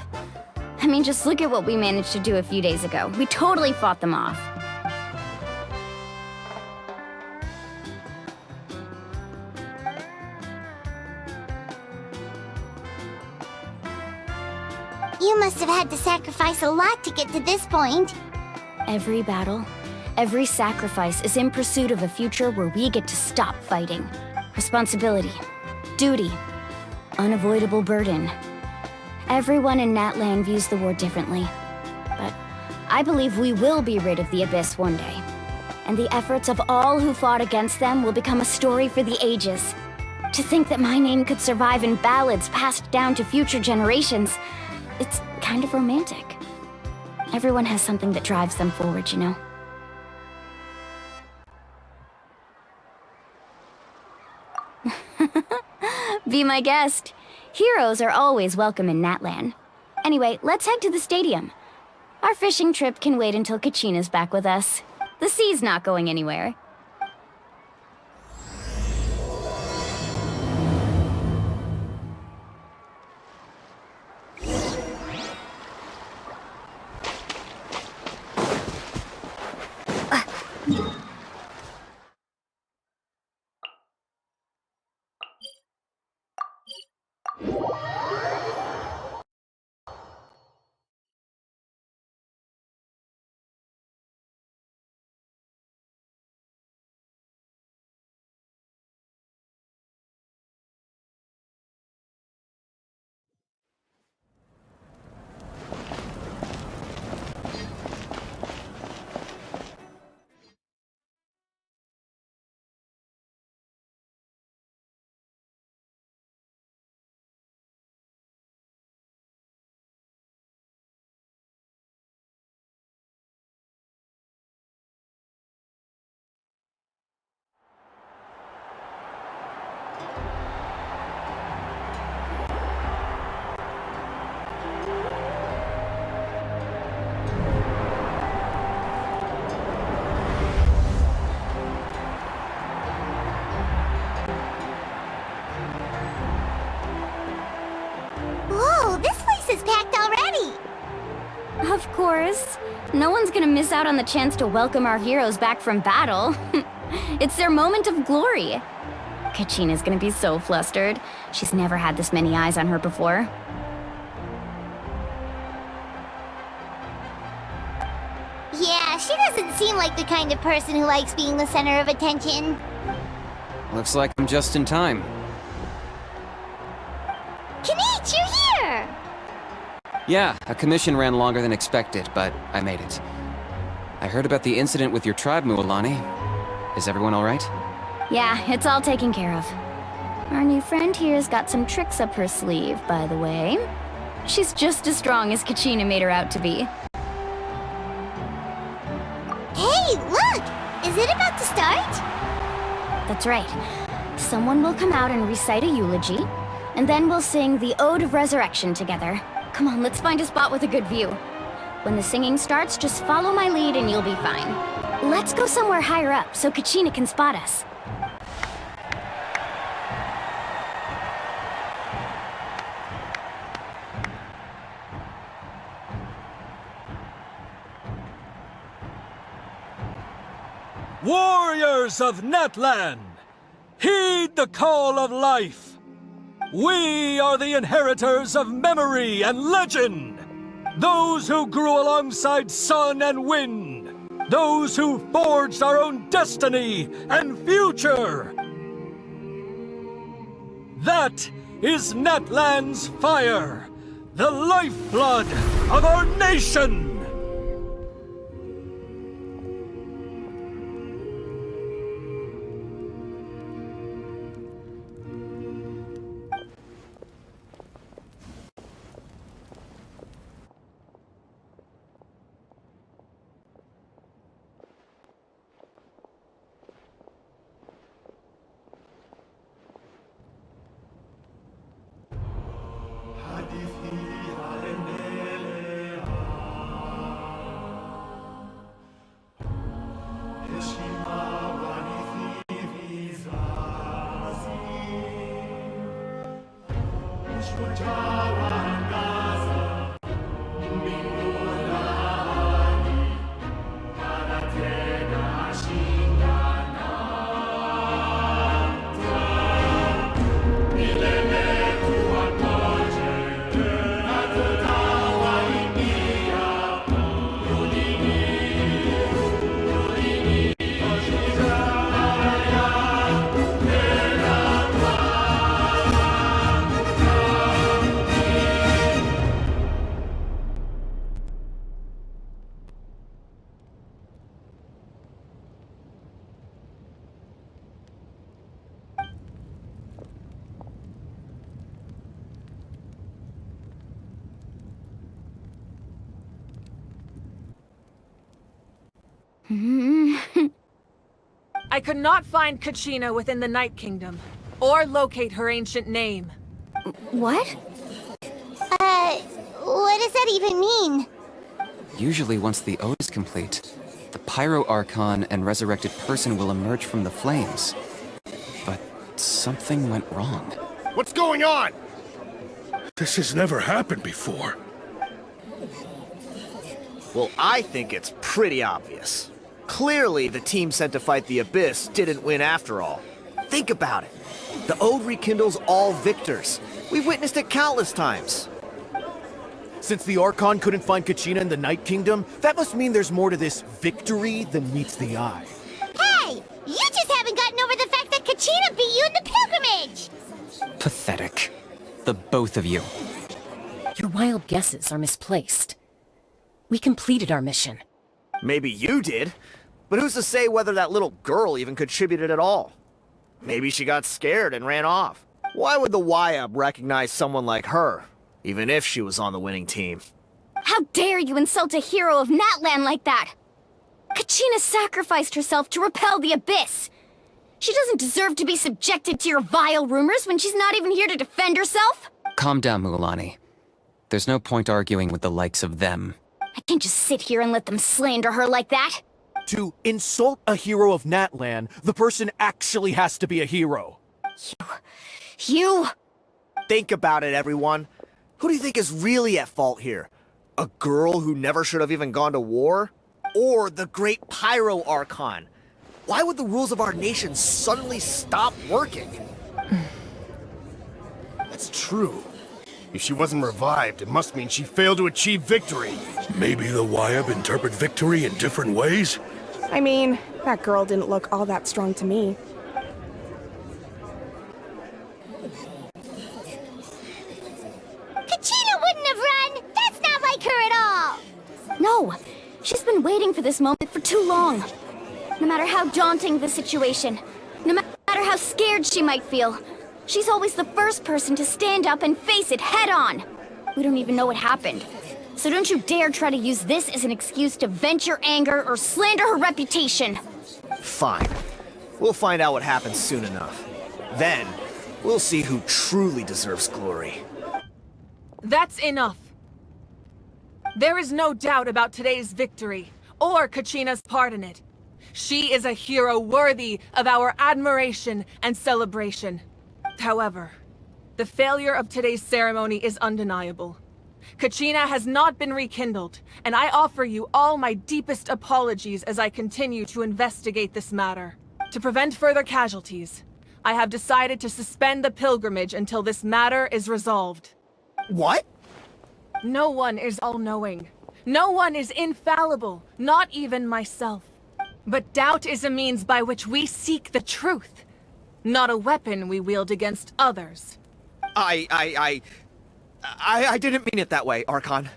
I mean, just look at what we managed to do a few days ago. We totally fought them off. You must have had to sacrifice a lot to get to this point. Every battle, every sacrifice is in pursuit of a future where we get to stop fighting. Responsibility, duty, unavoidable burden. Everyone in Natlan views the war differently. But I believe we will be rid of the Abyss one day. And the efforts of all who fought against them will become a story for the ages. To think that my name could survive in ballads passed down to future generations, it's kind of romantic. Everyone has something that drives them forward, you know? Be my guest. Heroes are always welcome in Natlan. Anyway, let's head to the stadium. Our fishing trip can wait until Kachina's back with us. The sea's not going anywhere. course. No one's gonna miss out on the chance to welcome our heroes back from battle. It's their moment of glory. Kachina's gonna be so flustered. She's never had this many eyes on her before. Yeah, she doesn't seem like the kind of person who likes being the center of attention. Looks like I'm just in time. Kinich, you're here! Yeah, a commission ran longer than expected, but I made it. I heard about the incident with your tribe, Mualani. Is everyone alright? Yeah, it's all taken care of. Our new friend here's got some tricks up her sleeve, by the way. She's just as strong as Kachina made her out to be. Hey, look! Is it about to start? That's right. Someone will come out and recite a eulogy, and then we'll sing the Ode of Resurrection together. Come on, let's find a spot with a good view. When the singing starts, just follow my lead and you'll be fine. Let's go somewhere higher up so Kachina can spot us. Warriors of Natlan, heed the call of life. We are the inheritors of memory and legend. Those who grew alongside sun and wind. Those who forged our own destiny and future. That is Natlan's fire, the lifeblood of our nation. I could not find Kachina within the Night Kingdom, or locate her ancient name. What? What does that even mean? Usually once the ode is complete, the Pyro Archon and resurrected person will emerge from the flames. But something went wrong. What's going on? This has never happened before. Well, I think it's pretty obvious. Clearly, the team sent to fight the Abyss didn't win after all. Think about it. The Ode rekindles all victors. We've witnessed it countless times. Since the Archon couldn't find Kachina in the Night Kingdom, that must mean there's more to this victory than meets the eye. Hey! You just haven't gotten over the fact that Kachina beat you in the pilgrimage! Pathetic. The both of you. Your wild guesses are misplaced. We completed our mission. Maybe you did, but who's to say whether that little girl even contributed at all? Maybe she got scared and ran off. Why would the YUB recognize someone like her, even if she was on the winning team? How dare you insult a hero of Natlan like that? Kachina sacrificed herself to repel the Abyss. She doesn't deserve to be subjected to your vile rumors when she's not even here to defend herself. Calm down, Mualani. There's no point arguing with the likes of them. I can't just sit here and let them slander her like that. To insult a hero of Natlan, the person actually has to be a hero. You... Think about it, everyone. Who do you think is really at fault here? A girl who never should have even gone to war? Or the great Pyro Archon? Why would the rules of our nation suddenly stop working? That's true. If she wasn't revived, it must mean she failed to achieve victory. Maybe the Wyab interpret victory in different ways? I mean, that girl didn't look all that strong to me. Kachina wouldn't have run! That's not like her at all! No! She's been waiting for this moment for too long. No matter how daunting the situation, no matter how scared she might feel, she's always the first person to stand up and face it head on. We don't even know what happened. So don't you dare try to use this as an excuse to vent your anger or slander her reputation. Fine. We'll find out what happens soon enough. Then, we'll see who truly deserves glory. That's enough. There is no doubt about today's victory, or Kachina's part in it. She is a hero worthy of our admiration and celebration. However, the failure of today's ceremony is undeniable. Kachina has not been rekindled, and I offer you all my deepest apologies as I continue to investigate this matter. To prevent further casualties, I have decided to suspend the pilgrimage until this matter is resolved. What? No one is all-knowing. No one is infallible, not even myself. But doubt is a means by which we seek the truth, not a weapon we wield against others. I didn't mean it that way, Archon.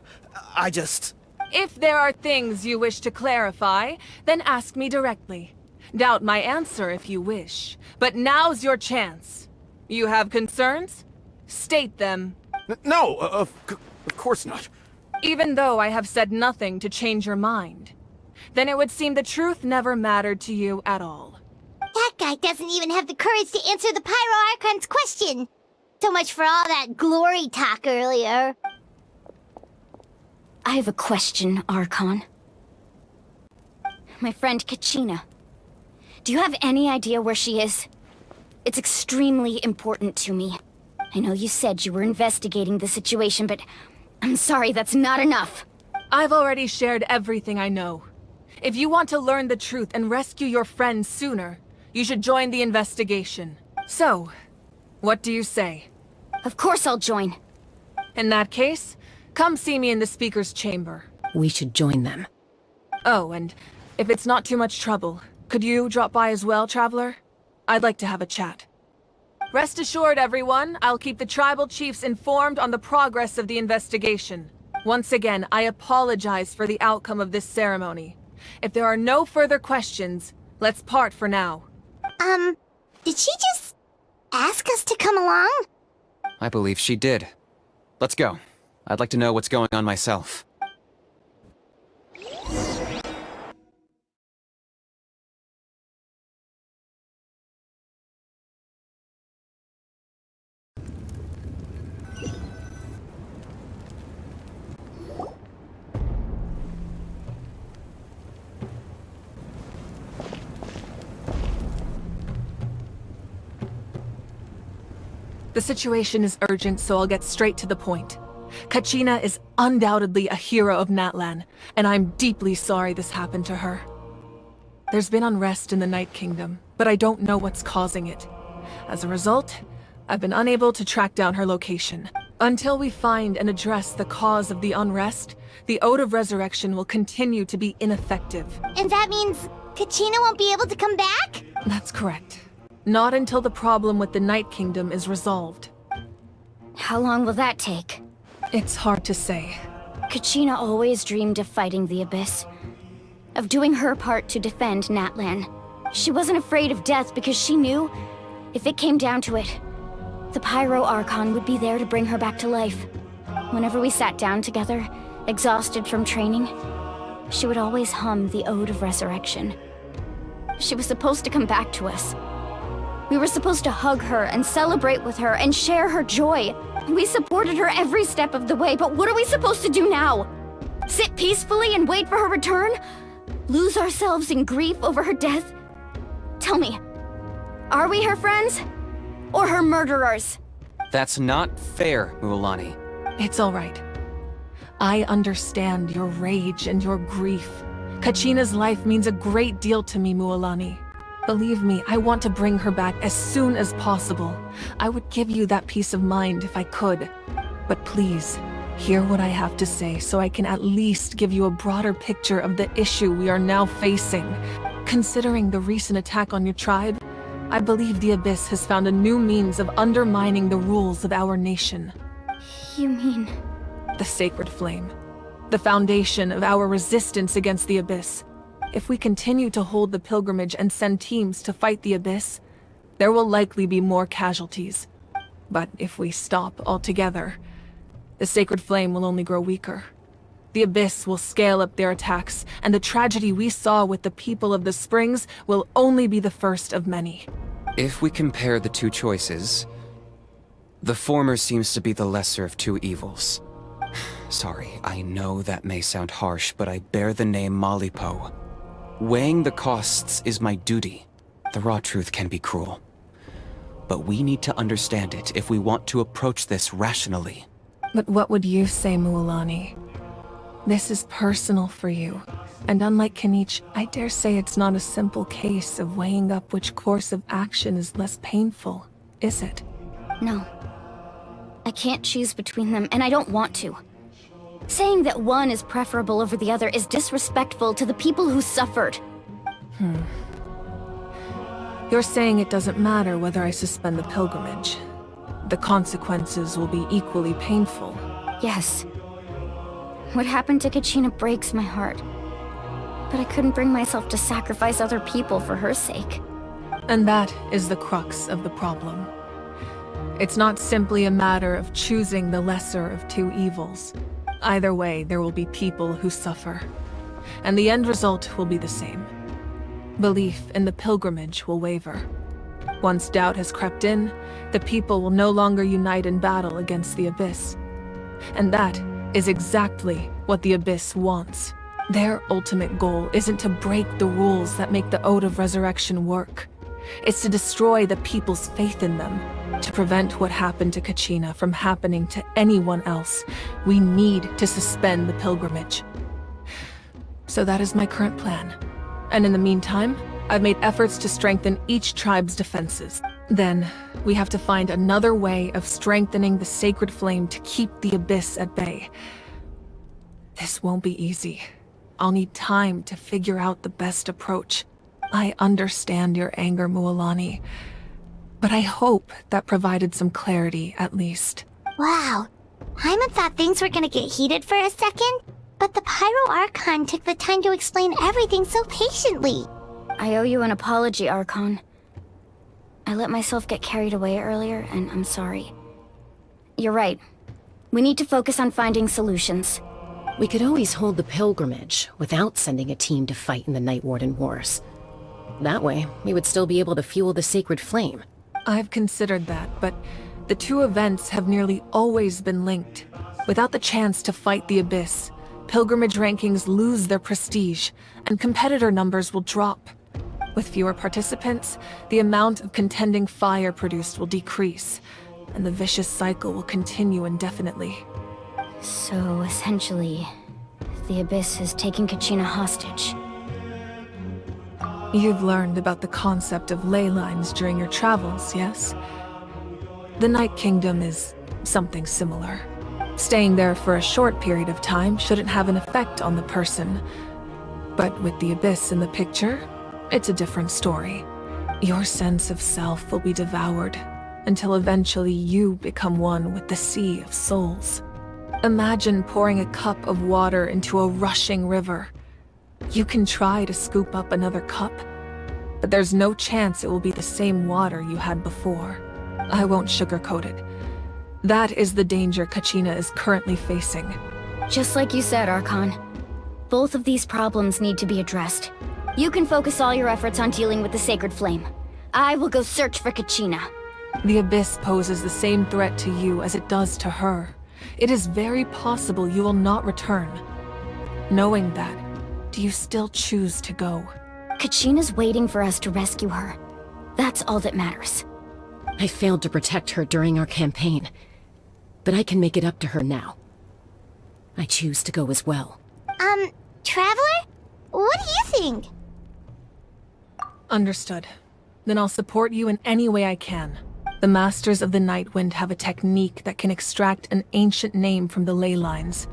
I just... If there are things you wish to clarify, then ask me directly. Doubt my answer if you wish. But now's your chance. You have concerns? State them. No, of course not. Even though I have said nothing to change your mind, then it would seem the truth never mattered to you at all. That guy doesn't even have the courage to answer the Pyro Archon's question. So much for all that glory talk earlier. I have a question, Archon. My friend Kachina. Do you have any idea where she is? It's extremely important to me. I know you said you were investigating the situation, but I'm sorry, that's not enough. I've already shared everything I know. If you want to learn the truth and rescue your friend sooner, you should join the investigation. So, what do you say? Of course I'll join. In that case, come see me in the speaker's chamber. We should join them. Oh, and if it's not too much trouble, could you drop by as well, Traveler? I'd like to have a chat. Rest assured, everyone, I'll keep the tribal chiefs informed on the progress of the investigation. Once again, I apologize for the outcome of this ceremony. If there are no further questions, let's part for now. Did she just ask us to come along? I believe she did. Let's go. I'd like to know what's going on myself. The situation is urgent, so I'll get straight to the point. Kachina is undoubtedly a hero of Natlan, and I'm deeply sorry this happened to her. There's been unrest in the Night Kingdom, but I don't know what's causing it. As a result, I've been unable to track down her location. Until we find and address the cause of the unrest, the Ode of Resurrection will continue to be ineffective. And that means Kachina won't be able to come back? That's correct. Not until the problem with the Night Kingdom is resolved. How long will that take? It's hard to say. Kachina always dreamed of fighting the Abyss. Of doing her part to defend Natlan. She wasn't afraid of death because she knew, if it came down to it, the Pyro Archon would be there to bring her back to life. Whenever we sat down together, exhausted from training, she would always hum the Ode of Resurrection. She was supposed to come back to us. We were supposed to hug her and celebrate with her and share her joy. We supported her every step of the way, but what are we supposed to do now? Sit peacefully and wait for her return? Lose ourselves in grief over her death? Tell me, are we her friends? Or her murderers? That's not fair, Mualani. It's all right. I understand your rage and your grief. Kachina's life means a great deal to me, Mualani. Believe me, I want to bring her back as soon as possible. I would give you that peace of mind if I could. But please, hear what I have to say so I can at least give you a broader picture of the issue we are now facing. Considering the recent attack on your tribe, I believe the Abyss has found a new means of undermining the rules of our nation. You mean... The Sacred Flame. The foundation of our resistance against the Abyss. If we continue to hold the pilgrimage and send teams to fight the Abyss, there will likely be more casualties. But if we stop altogether, the Sacred Flame will only grow weaker. The Abyss will scale up their attacks, and the tragedy we saw with the people of the Springs will only be the first of many. If we compare the two choices, the former seems to be the lesser of two evils. Sorry, I know that may sound harsh, but I bear the name Malipo. Weighing the costs is my duty. The raw truth can be cruel. But we need to understand it if we want to approach this rationally. But what would you say, Mualani? This is personal for you. And unlike Kinich, I dare say it's not a simple case of weighing up which course of action is less painful, is it? No. I can't choose between them, and I don't want to. Saying that one is preferable over the other is disrespectful to the people who suffered. You're saying it doesn't matter whether I suspend the pilgrimage. The consequences will be equally painful. Yes. What happened to Kachina breaks my heart. But I couldn't bring myself to sacrifice other people for her sake. And that is the crux of the problem. It's not simply a matter of choosing the lesser of two evils. Either way, there will be people who suffer. And the end result will be the same. Belief in the pilgrimage will waver. Once doubt has crept in, the people will no longer unite in battle against the Abyss. And that is exactly what the Abyss wants. Their ultimate goal isn't to break the rules that make the Ode of Resurrection work. It's to destroy the people's faith in them. To prevent what happened to Kachina from happening to anyone else, we need to suspend the pilgrimage. So that is my current plan. And in the meantime, I've made efforts to strengthen each tribe's defenses. Then, we have to find another way of strengthening the Sacred Flame to keep the Abyss at bay. This won't be easy. I'll need time to figure out the best approach. I understand your anger, Mualani, but I hope that provided some clarity, at least. Wow. Hyman thought things were gonna get heated for a second, but the Pyro Archon took the time to explain everything so patiently. I owe you an apology, Archon. I let myself get carried away earlier, and I'm sorry. You're right. We need to focus on finding solutions. We could always hold the pilgrimage without sending a team to fight in the Night Warden Wars. That way, we would still be able to fuel the Sacred Flame. I've considered that, but the two events have nearly always been linked. Without the chance to fight the Abyss, pilgrimage rankings lose their prestige, and competitor numbers will drop. With fewer participants, the amount of contending fire produced will decrease, and the vicious cycle will continue indefinitely. So, essentially, the Abyss has taken Kachina hostage. You've learned about the concept of ley lines during your travels, yes? The Night Kingdom is something similar. Staying there for a short period of time shouldn't have an effect on the person. But with the Abyss in the picture, it's a different story. Your sense of self will be devoured, until eventually you become one with the Sea of Souls. Imagine pouring a cup of water into a rushing river. You can try to scoop up another cup, but there's no chance it will be the same water you had before. I won't sugarcoat it. That is the danger Kachina is currently facing. Just like you said, Archon. Both of these problems need to be addressed. You can focus all your efforts on dealing with the Sacred Flame. I will go search for Kachina. The Abyss poses the same threat to you as it does to her. It is very possible you will not return. Knowing that, do you still choose to go? Kachina's waiting for us to rescue her. That's all that matters. I failed to protect her during our campaign, but I can make it up to her now. I choose to go as well. Traveler? What do you think? Understood. Then I'll support you in any way I can. The Masters of the Nightwind have a technique that can extract an ancient name from the ley lines.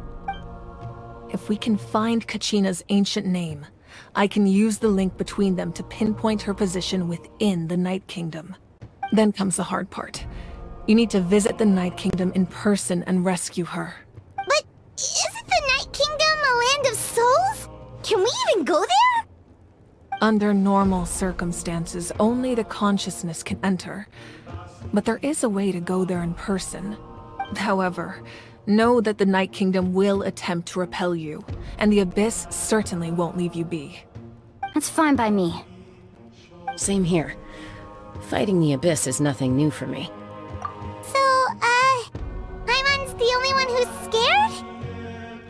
If we can find Kachina's ancient name, I can use the link between them to pinpoint her position within the Night Kingdom. Then comes the hard part. You need to visit the Night Kingdom in person and rescue her. But isn't the Night Kingdom a land of souls? Can we even go there? Under normal circumstances, only the consciousness can enter. But there is a way to go there in person. However, know that the Night Kingdom will attempt to repel you, and the Abyss certainly won't leave you be. That's fine by me. Same here. Fighting the Abyss is nothing new for me. So, Paimon's the only one who's scared?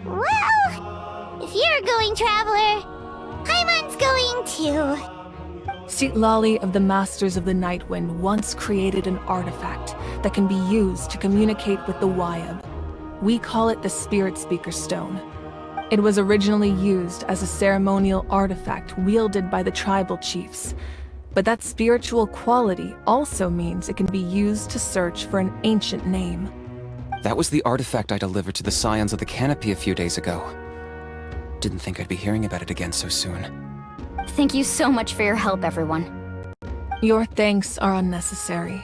Well, if you're going, Traveler, Paimon's going too. Citlali of the Masters of the Nightwind once created an artifact that can be used to communicate with the Wyab. We call it the Spirit Speaker Stone. It was originally used as a ceremonial artifact wielded by the tribal chiefs, but that spiritual quality also means it can be used to search for an ancient name. That was the artifact I delivered to the Scions of the Canopy a few days ago. Didn't think I'd be hearing about it again so soon. Thank you so much for your help, everyone. Your thanks are unnecessary.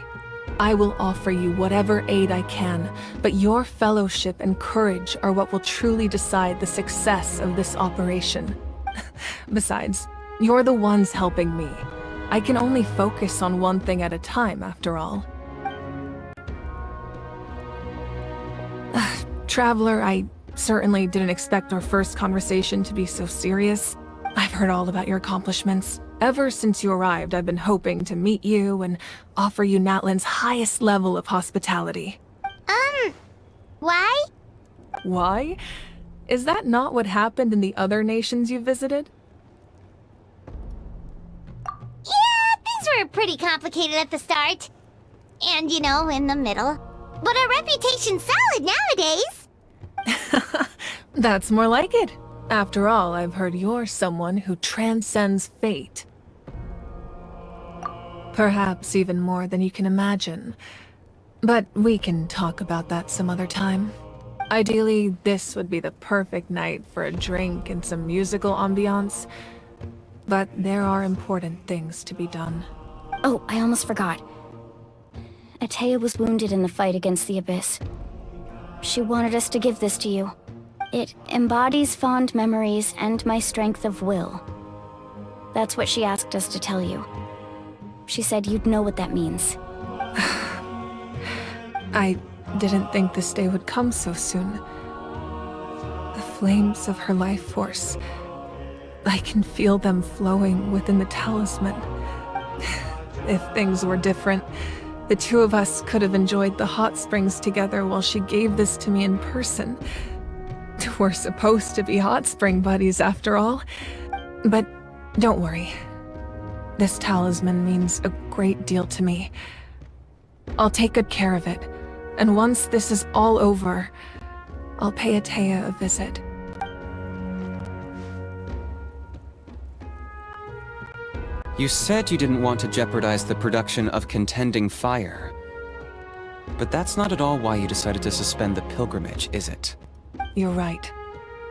I will offer you whatever aid I can, but your fellowship and courage are what will truly decide the success of this operation. Besides, you're the ones helping me. I can only focus on one thing at a time, after all. Traveler, I certainly didn't expect our first conversation to be so serious. I've heard all about your accomplishments. Ever since you arrived, I've been hoping to meet you and offer you Natlan's highest level of hospitality. Why? Why? Is that not what happened in the other nations you visited? Yeah, things were pretty complicated at the start. And, in the middle. But our reputation's solid nowadays. That's more like it. After all, I've heard you're someone who transcends fate. Perhaps even more than you can imagine. But we can talk about that some other time. Ideally, this would be the perfect night for a drink and some musical ambiance. But there are important things to be done. Oh, I almost forgot. Atea was wounded in the fight against the Abyss. She wanted us to give this to you. It embodies fond memories and my strength of will. That's what she asked us to tell you. She said you'd know what that means. I didn't think this day would come so soon. The flames of her life force. I can feel them flowing within the talisman. If things were different, the two of us could have enjoyed the hot springs together while she gave this to me in person. We're supposed to be hot spring buddies after all. But don't worry. This talisman means a great deal to me. I'll take good care of it, and once this is all over, I'll pay Atea a visit. You said you didn't want to jeopardize the production of Contending Fire. But that's not at all why you decided to suspend the pilgrimage, is it? You're right.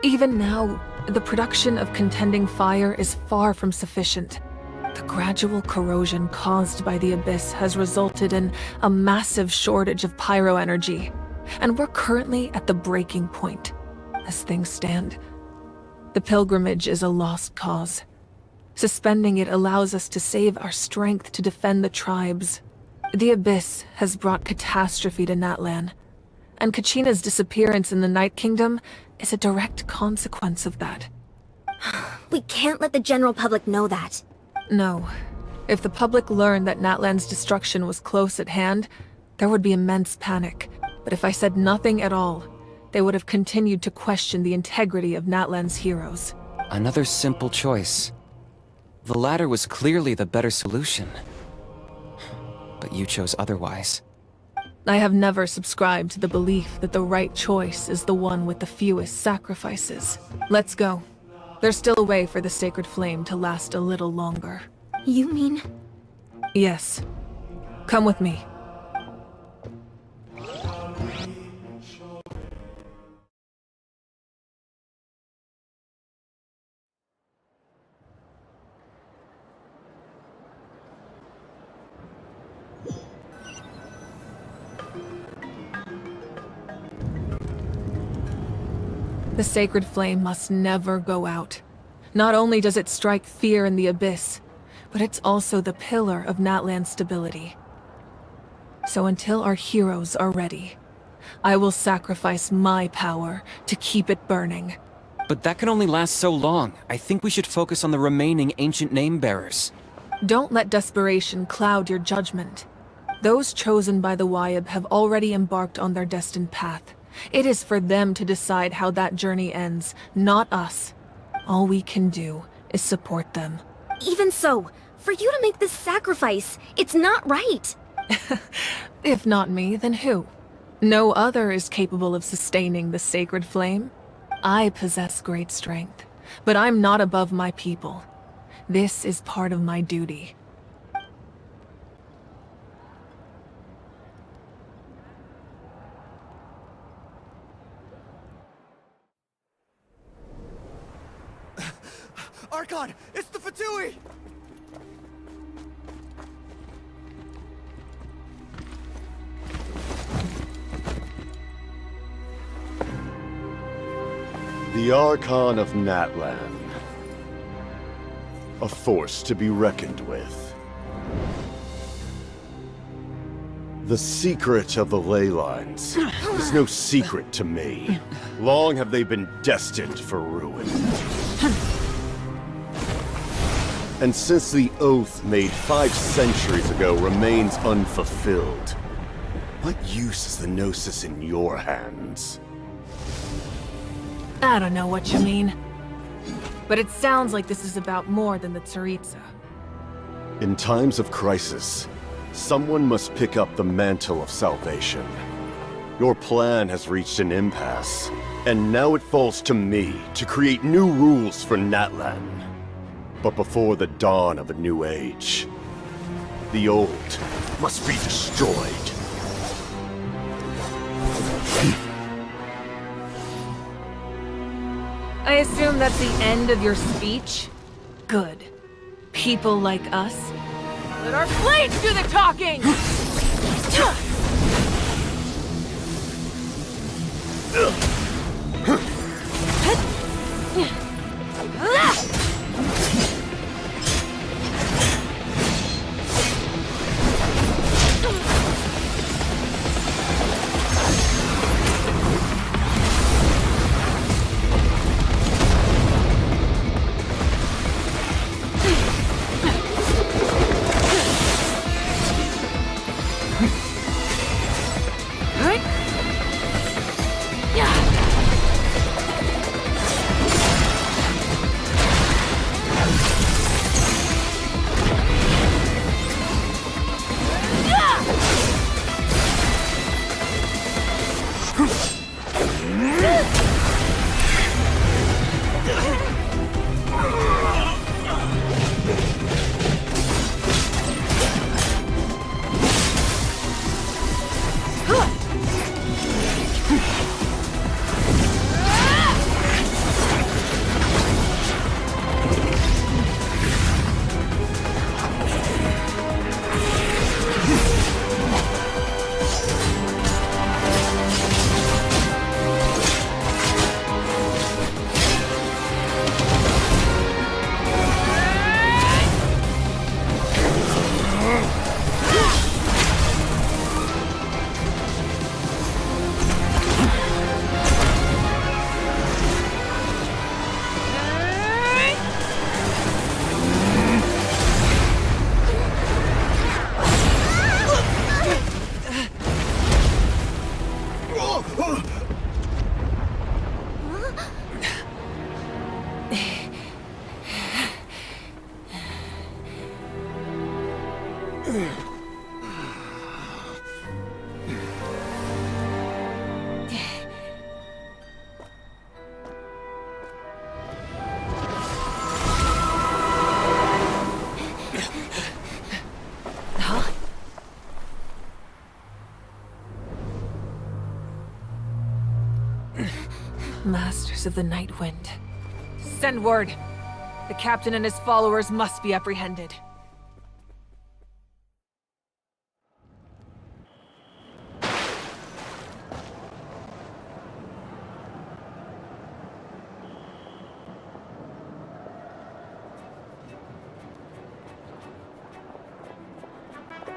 Even now, the production of Contending Fire is far from sufficient. The gradual corrosion caused by the Abyss has resulted in a massive shortage of pyro energy, and we're currently at the breaking point. As things stand, the pilgrimage is a lost cause. Suspending it allows us to save our strength to defend the tribes. The Abyss has brought catastrophe to Natlan, and Kachina's disappearance in the Night Kingdom is a direct consequence of that. We can't let the general public know that. No. If the public learned that Natlan's destruction was close at hand, there would be immense panic. But if I said nothing at all, they would have continued to question the integrity of Natlan's heroes. Another simple choice. The latter was clearly the better solution. But you chose otherwise. I have never subscribed to the belief that the right choice is the one with the fewest sacrifices. Let's go. There's still a way for the sacred flame to last a little longer. You mean... Yes. Come with me. The sacred flame must never go out. Not only does it strike fear in the abyss, but it's also the pillar of Natlan's stability. So until our heroes are ready, I will sacrifice my power to keep it burning. But that can only last so long. I think we should focus on the remaining ancient name-bearers. Don't let desperation cloud your judgment. Those chosen by the Wyab have already embarked on their destined path. It is for them to decide how that journey ends, not us. All we can do is support them. Even so, for you to make this sacrifice, it's not right. If not me, then who? No other is capable of sustaining the sacred flame. I possess great strength, but I'm not above my people. This is part of my duty. Archon! It's the Fatui! The Archon of Natlan. A force to be reckoned with. The secret of the ley lines is no secret to me. Long have they been destined for ruin. And since the oath made 5 centuries ago remains unfulfilled, what use is the Gnosis in your hands? I don't know what you mean. But it sounds like this is about more than the Tsaritsa. In times of crisis, someone must pick up the mantle of salvation. Your plan has reached an impasse, and now it falls to me to create new rules for Natlan. But before the dawn of a new age, the old must be destroyed. I assume that's the end of your speech? Good. People like us? Let our blades do the talking! Masters of the Night Wind. Send word. The captain and his followers must be apprehended.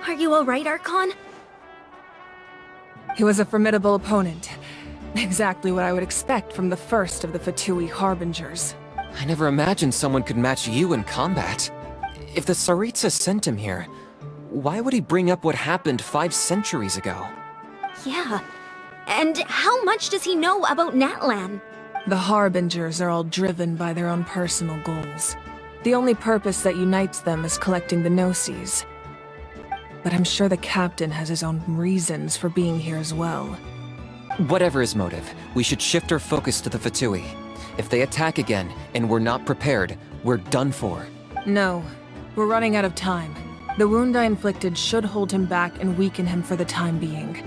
Are you alright, Archon? He was a formidable opponent. Exactly what I would expect from the first of the Fatui Harbingers. I never imagined someone could match you in combat. If the Tsaritsa sent him here, why would he bring up what happened 5 centuries ago? Yeah. And how much does he know about Natlan? The Harbingers are all driven by their own personal goals. The only purpose that unites them is collecting the Gnosis. But I'm sure the captain has his own reasons for being here as well. Whatever his motive, we should shift our focus to the Fatui. If they attack again, and we're not prepared, we're done for. No, we're running out of time. The wound I inflicted should hold him back and weaken him for the time being.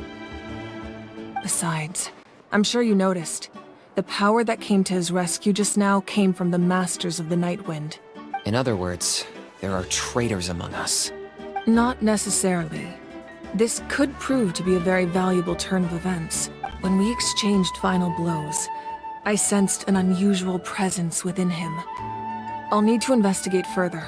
Besides, I'm sure you noticed, the power that came to his rescue just now came from the Masters of the Night Wind. In other words, there are traitors among us. Not necessarily. This could prove to be a very valuable turn of events. When we exchanged final blows, I sensed an unusual presence within him. I'll need to investigate further.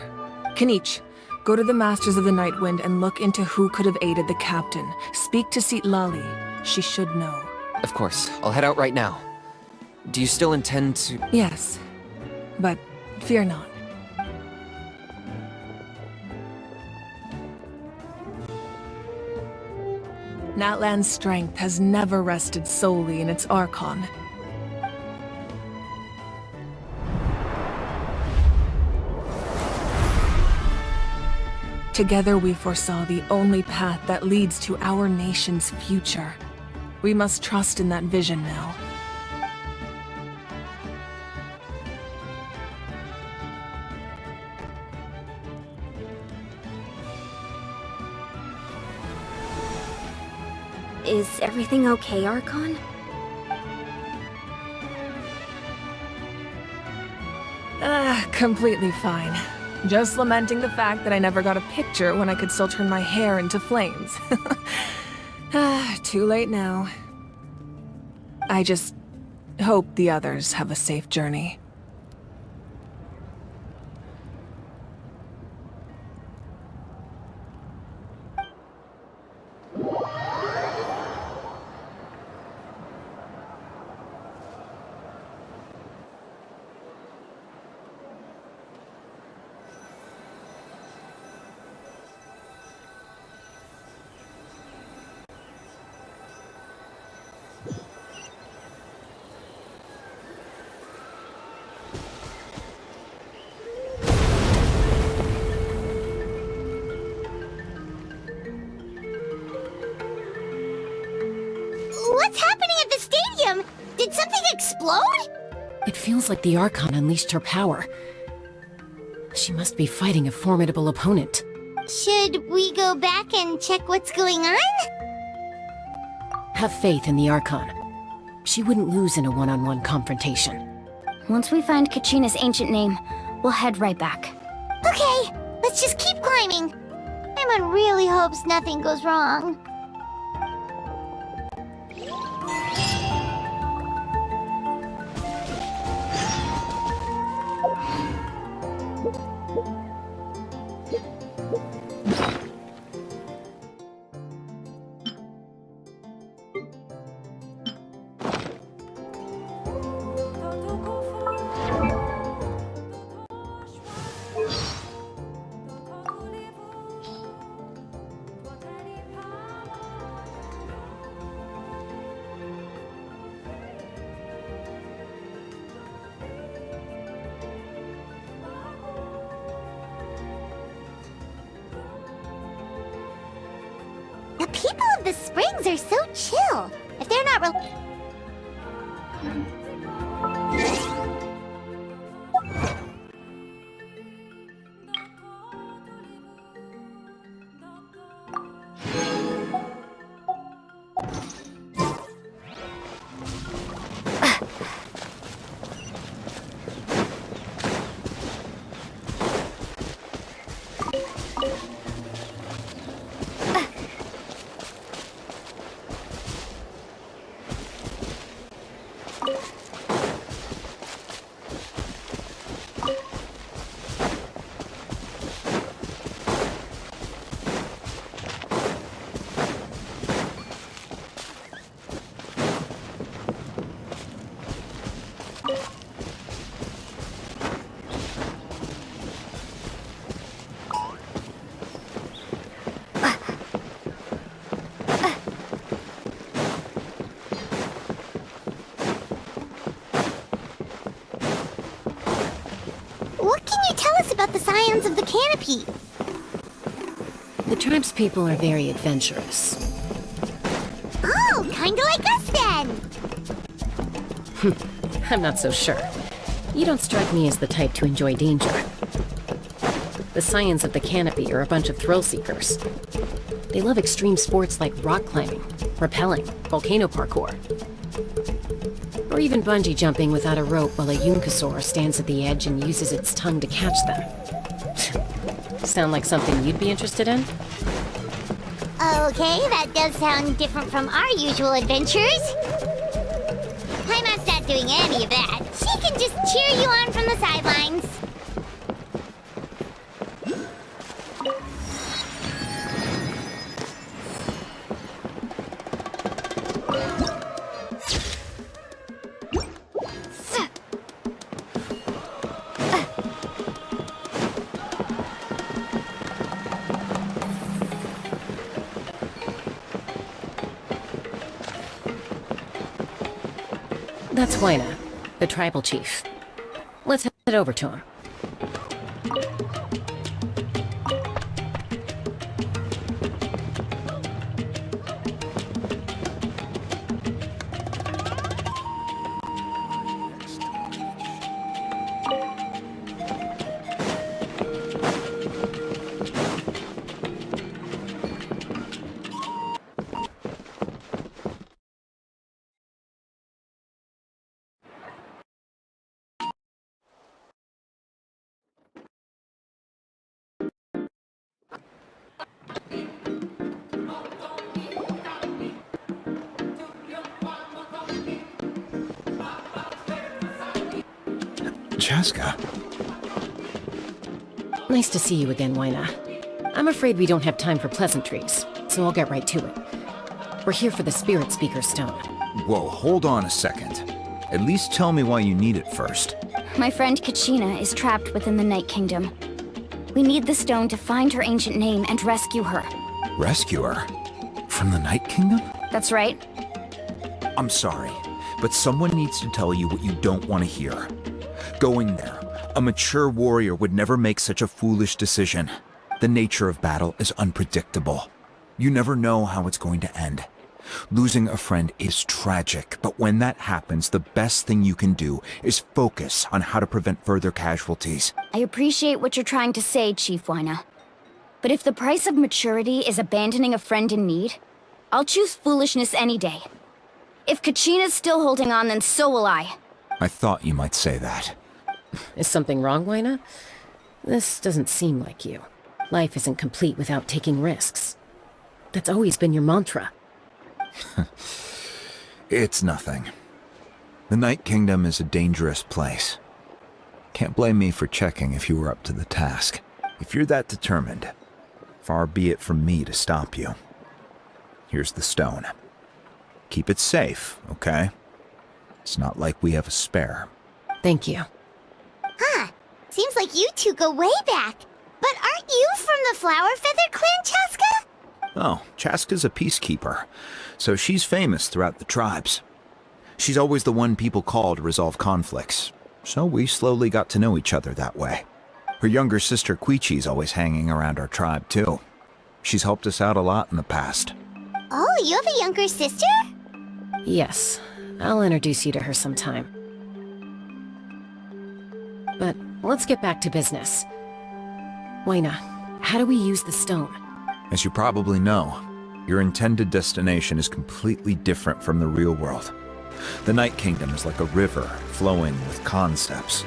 Kanich, go to the Masters of the Night Wind and look into who could have aided the captain. Speak to Lali. She should know. Of course, I'll head out right now. Do you still intend to— Yes, but fear not. Natlan's strength has never rested solely in its Archon. Together we foresaw the only path that leads to our nation's future. We must trust in that vision now. Is everything okay, Archon? Completely fine. Just lamenting the fact that I never got a picture when I could still turn my hair into flames. Too late now. I just hope the others have a safe journey. What's happening at the stadium? Did something explode? It feels like the Archon unleashed her power. She must be fighting a formidable opponent. Should we go back and check what's going on? Have faith in the Archon. She wouldn't lose in a one-on-one confrontation. Once we find Kachina's ancient name, we'll head right back. Okay, let's just keep climbing. Emma really hopes nothing goes wrong. The people of the springs are so chill. If they're not Scions of the Canopy? The tribe's people are very adventurous. Oh, kinda like us then! I'm not so sure. You don't strike me as the type to enjoy danger. The Scions of the Canopy are a bunch of thrill-seekers. They love extreme sports like rock climbing, rappelling, volcano parkour, or even bungee jumping without a rope while a Yunkasaur stands at the edge and uses its tongue to catch them. Sound like something you'd be interested in? Okay, that does sound different from our usual adventures. Paimon's not doing any of that. She can just cheer you on from the sidelines. That's Huayna, the tribal chief. Let's head over to him. Chaska. Nice to see you again, Huayna. I'm afraid we don't have time for pleasantries, so I'll get right to it. We're here for the Spirit Speaker Stone. Whoa, hold on a second. At least tell me why you need it first. My friend Kachina is trapped within the Night Kingdom. We need the stone to find her ancient name and rescue her. Rescue her? From the Night Kingdom? That's right. I'm sorry, but someone needs to tell you what you don't want to hear. Going there, a mature warrior would never make such a foolish decision. The nature of battle is unpredictable. You never know how it's going to end. Losing a friend is tragic, but when that happens, the best thing you can do is focus on how to prevent further casualties. I appreciate what you're trying to say, Chief Huayna. But if the price of maturity is abandoning a friend in need, I'll choose foolishness any day. If Kachina's still holding on, then so will I. I thought you might say that. Is something wrong, Huayna? This doesn't seem like you. Life isn't complete without taking risks. That's always been your mantra. It's nothing. The Night Kingdom is a dangerous place. Can't blame me for checking if you were up to the task. If you're that determined, far be it from me to stop you. Here's the stone. Keep it safe, okay? It's not like we have a spare. Thank you. Huh. Seems like you two go way back. But aren't you from the Flower Feather Clan, Chaska? Oh, Chaska's a peacekeeper, so she's famous throughout the tribes. She's always the one people call to resolve conflicts, so we slowly got to know each other that way. Her younger sister Quichi's always hanging around our tribe, too. She's helped us out a lot in the past. Oh, you have a younger sister? Yes, I'll introduce you to her sometime. But let's get back to business. Huayna, how do we use the stone? As you probably know, your intended destination is completely different from the real world. The Night Kingdom is like a river flowing with concepts,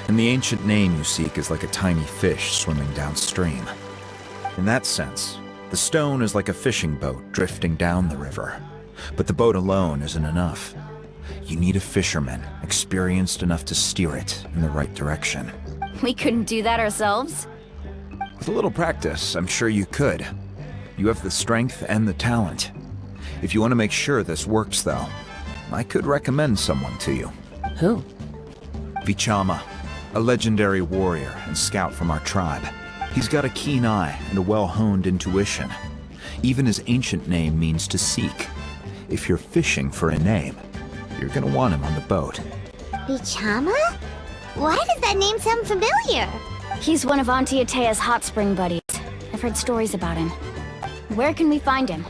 and the ancient name you seek is like a tiny fish swimming downstream. In that sense, the stone is like a fishing boat drifting down the river, but the boat alone isn't enough. You need a fisherman experienced enough to steer it in the right direction. We couldn't do that ourselves? With a little practice, I'm sure you could. You have the strength and the talent. If you want to make sure this works, though, I could recommend someone to you. Who? Vichama, a legendary warrior and scout from our tribe. He's got a keen eye and a well-honed intuition. Even his ancient name means to seek. If you're fishing for a name, you're gonna want him on the boat. Vichama? Why does that name sound familiar? He's one of Auntie Atea's hot spring buddies. I've heard stories about him. Where can we find him?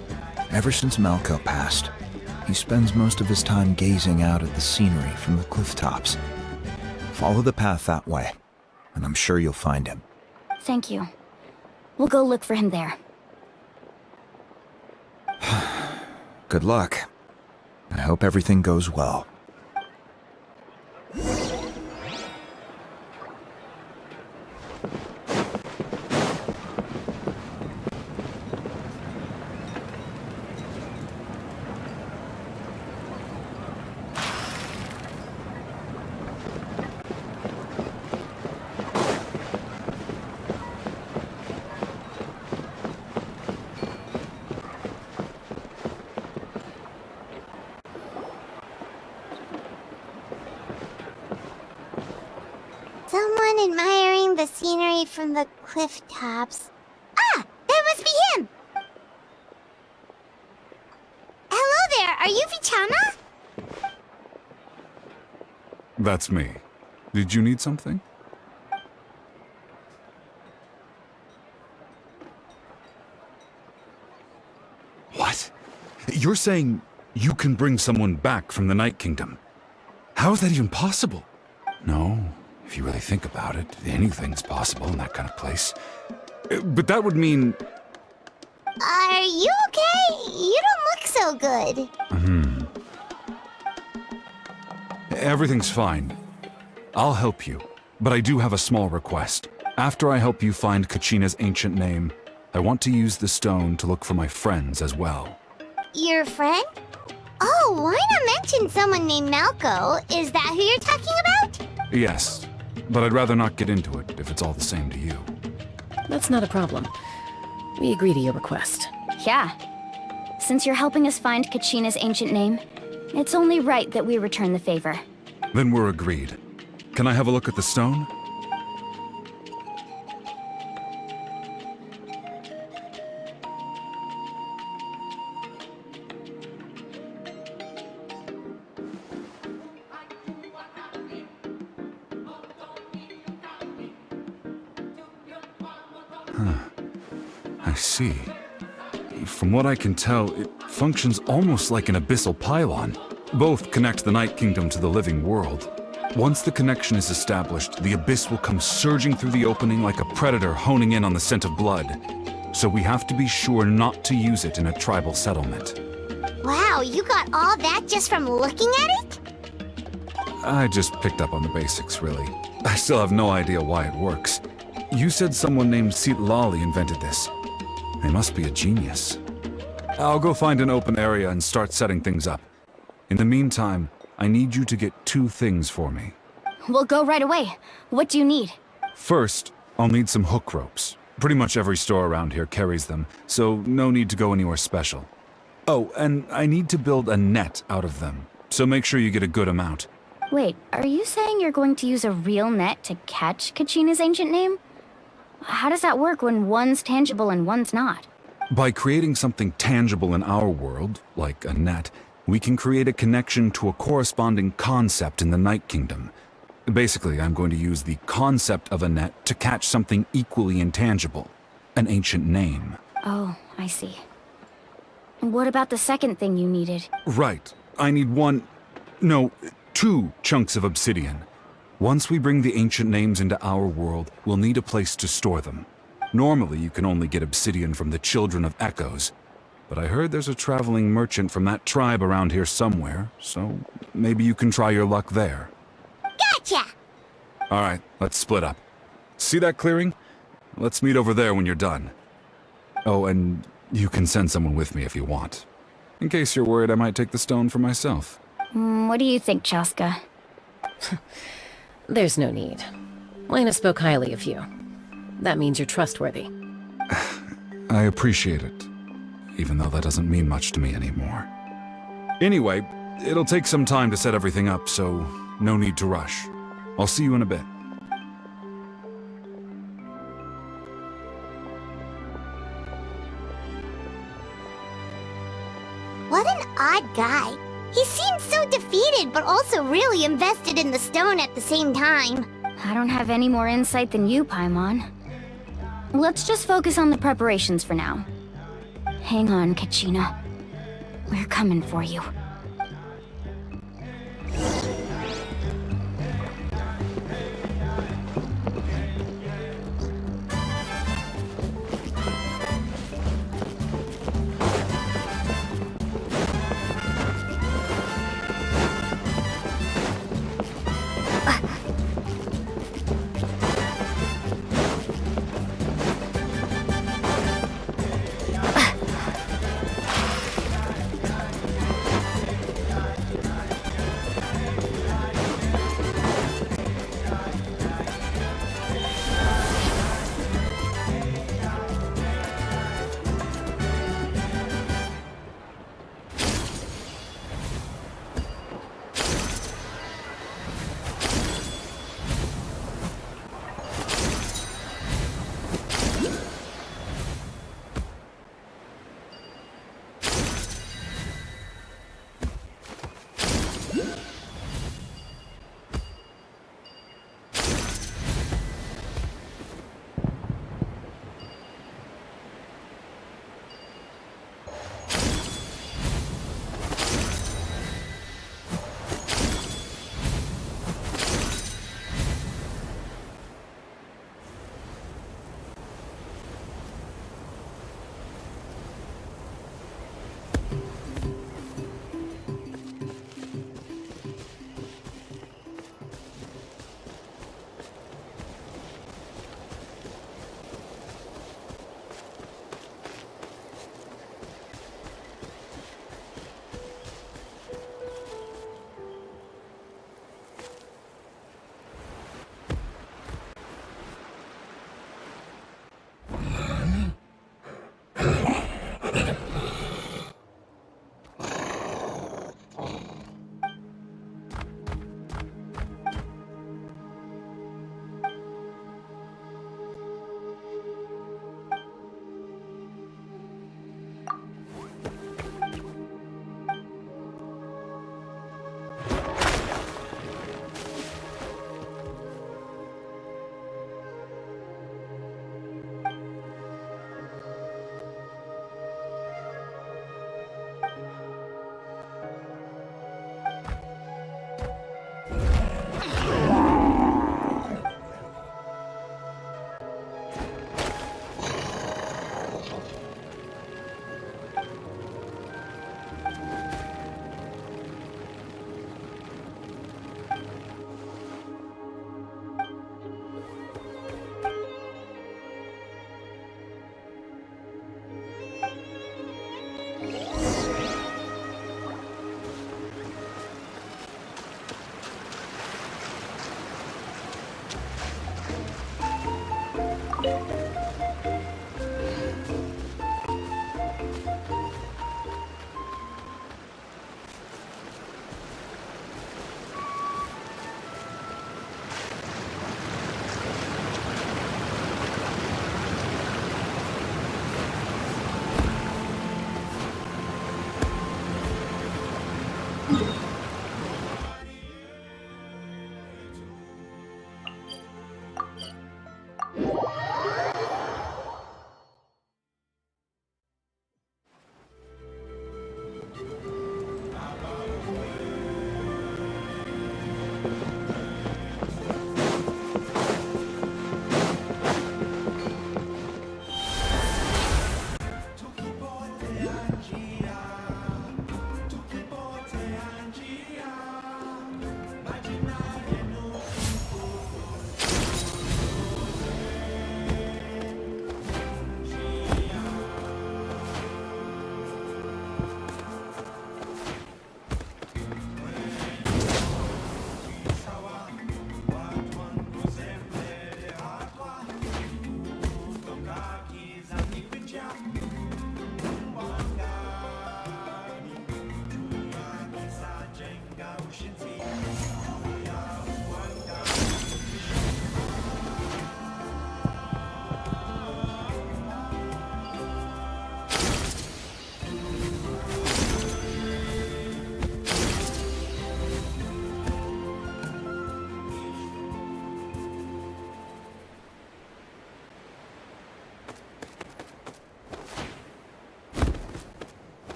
Ever since Malco passed, he spends most of his time gazing out at the scenery from the cliff tops. Follow the path that way, and I'm sure you'll find him. Thank you. We'll go look for him there. Good luck. I hope everything goes well. Someone admiring the scenery from the cliff tops. Ah! That must be him! Hello there, are you Vichana? That's me. Did you need something? What? You're saying you can bring someone back from the Night Kingdom? How is that even possible? No, if you really think about it, anything's possible in that kind of place. But that would mean... Are you okay? You don't look so good. Everything's fine. I'll help you, but I do have a small request. After I help you find Kachina's ancient name, I want to use the stone to look for my friends as well. Your friend? Oh, why not mention someone named Malco? Is that who you're talking about? Yes, but I'd rather not get into it if it's all the same to you. That's not a problem. We agree to your request. Yeah. Since you're helping us find Kachina's ancient name, it's only right that we return the favor. Then we're agreed. Can I have a look at the stone? I see. From what I can tell, it functions almost like an abyssal pylon. Both connect the Night Kingdom to the living world. Once the connection is established, the abyss will come surging through the opening like a predator honing in on the scent of blood. So we have to be sure not to use it in a tribal settlement. Wow, you got all that just from looking at it? I just picked up on the basics, really. I still have no idea why it works. You said someone named Lali invented this. They must be a genius. I'll go find an open area and start setting things up. In the meantime, I need you to get 2 things for me. We'll go right away. What do you need? First, I'll need some hook ropes. Pretty much every store around here carries them, so no need to go anywhere special. Oh, and I need to build a net out of them, so make sure you get a good amount. Wait, are you saying you're going to use a real net to catch Kachina's ancient name? How does that work when one's tangible and one's not? By creating something tangible in our world, like a net, we can create a connection to a corresponding concept in the Night Kingdom. Basically, I'm going to use the concept of a net to catch something equally intangible, an ancient name. Oh, I see. And what about the second thing you needed? Right. I need 2 chunks of obsidian. Once we bring the ancient names into our world, we'll need a place to store them. Normally, you can only get obsidian from the Children of Echoes, but I heard there's a traveling merchant from that tribe around here somewhere, so maybe you can try your luck there. Gotcha! Alright, let's split up. See that clearing? Let's meet over there when you're done. Oh, and you can send someone with me if you want. In case you're worried I might take the stone for myself. What do you think, Chaska? There's no need. Lena spoke highly of you. That means you're trustworthy. I appreciate it, even though that doesn't mean much to me anymore. Anyway, it'll take some time to set everything up, so no need to rush. I'll see you in a bit. What an odd guy. He seems so defeated, but also really invested in the stone at the same time. I don't have any more insight than you, Paimon. Let's just focus on the preparations for now. Hang on, Kachina. We're coming for you.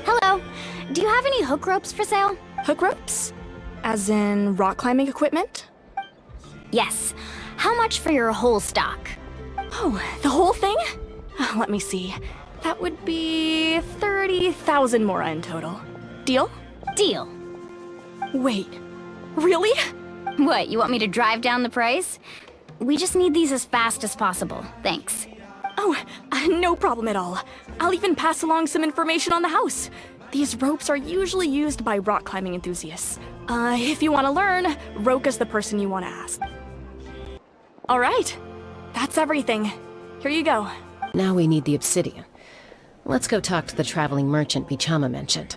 Hello. Do you have any hook ropes for sale? Hook ropes? As in rock climbing equipment? Yes. How much for your whole stock? Oh, the whole thing? Let me see. That would be 30,000 mora in total. Deal? Deal. Wait, really? What, you want me to drive down the price? We just need these as fast as possible. Thanks. Oh, no problem at all. I'll even pass along some information on the house. These ropes are usually used by rock climbing enthusiasts. If you want to learn, Roka's the person you want to ask. All right, that's everything. Here you go. Now we need the obsidian. Let's go talk to the traveling merchant Bichama mentioned.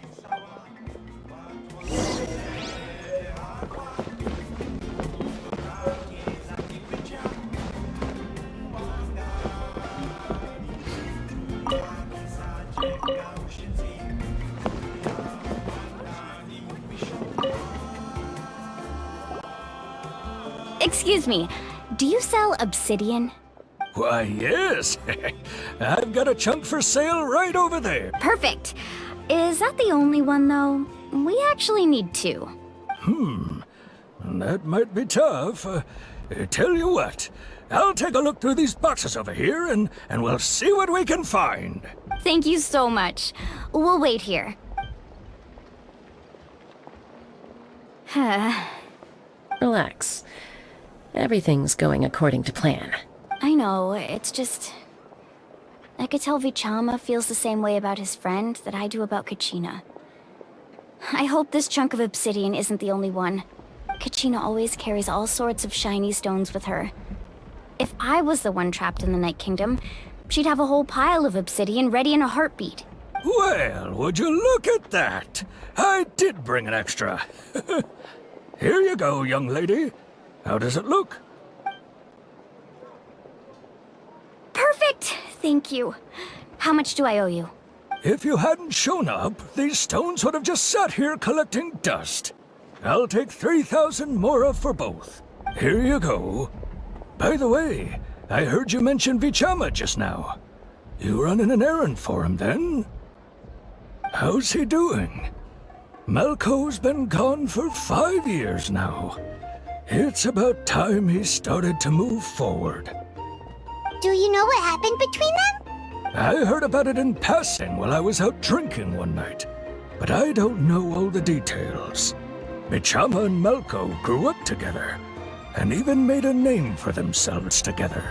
Excuse me, do you sell obsidian? Why, yes. I've got a chunk for sale right over there. Perfect. Is that the only one, though? We actually need two. That might be tough. Tell you what, I'll take a look through these boxes over here, and we'll see what we can find. Thank you so much. We'll wait here. Relax. Everything's going according to plan. I know, it's just... I could tell Vichama feels the same way about his friend that I do about Kachina. I hope this chunk of obsidian isn't the only one. Kachina always carries all sorts of shiny stones with her. If I was the one trapped in the Night Kingdom, she'd have a whole pile of obsidian ready in a heartbeat. Well, would you look at that? I did bring an extra. Here you go, young lady. How does it look? Perfect! Thank you. How much do I owe you? If you hadn't shown up, these stones would have just sat here collecting dust. I'll take 3,000 mora for both. Here you go. By the way, I heard you mention Vichama just now. You running an errand for him, then? How's he doing? Malco's been gone for 5 years now. It's about time he started to move forward. Do you know what happened between them? I heard about it in passing while I was out drinking one night, but I don't know all the details. Vichama and Malco grew up together, and even made a name for themselves together.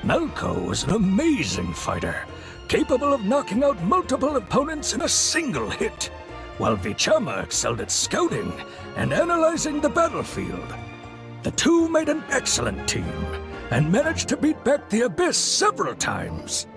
Malco was an amazing fighter, capable of knocking out multiple opponents in a single hit, while Vichama excelled at scouting and analyzing the battlefield. The two made an excellent team, and managed to beat back the Abyss several times.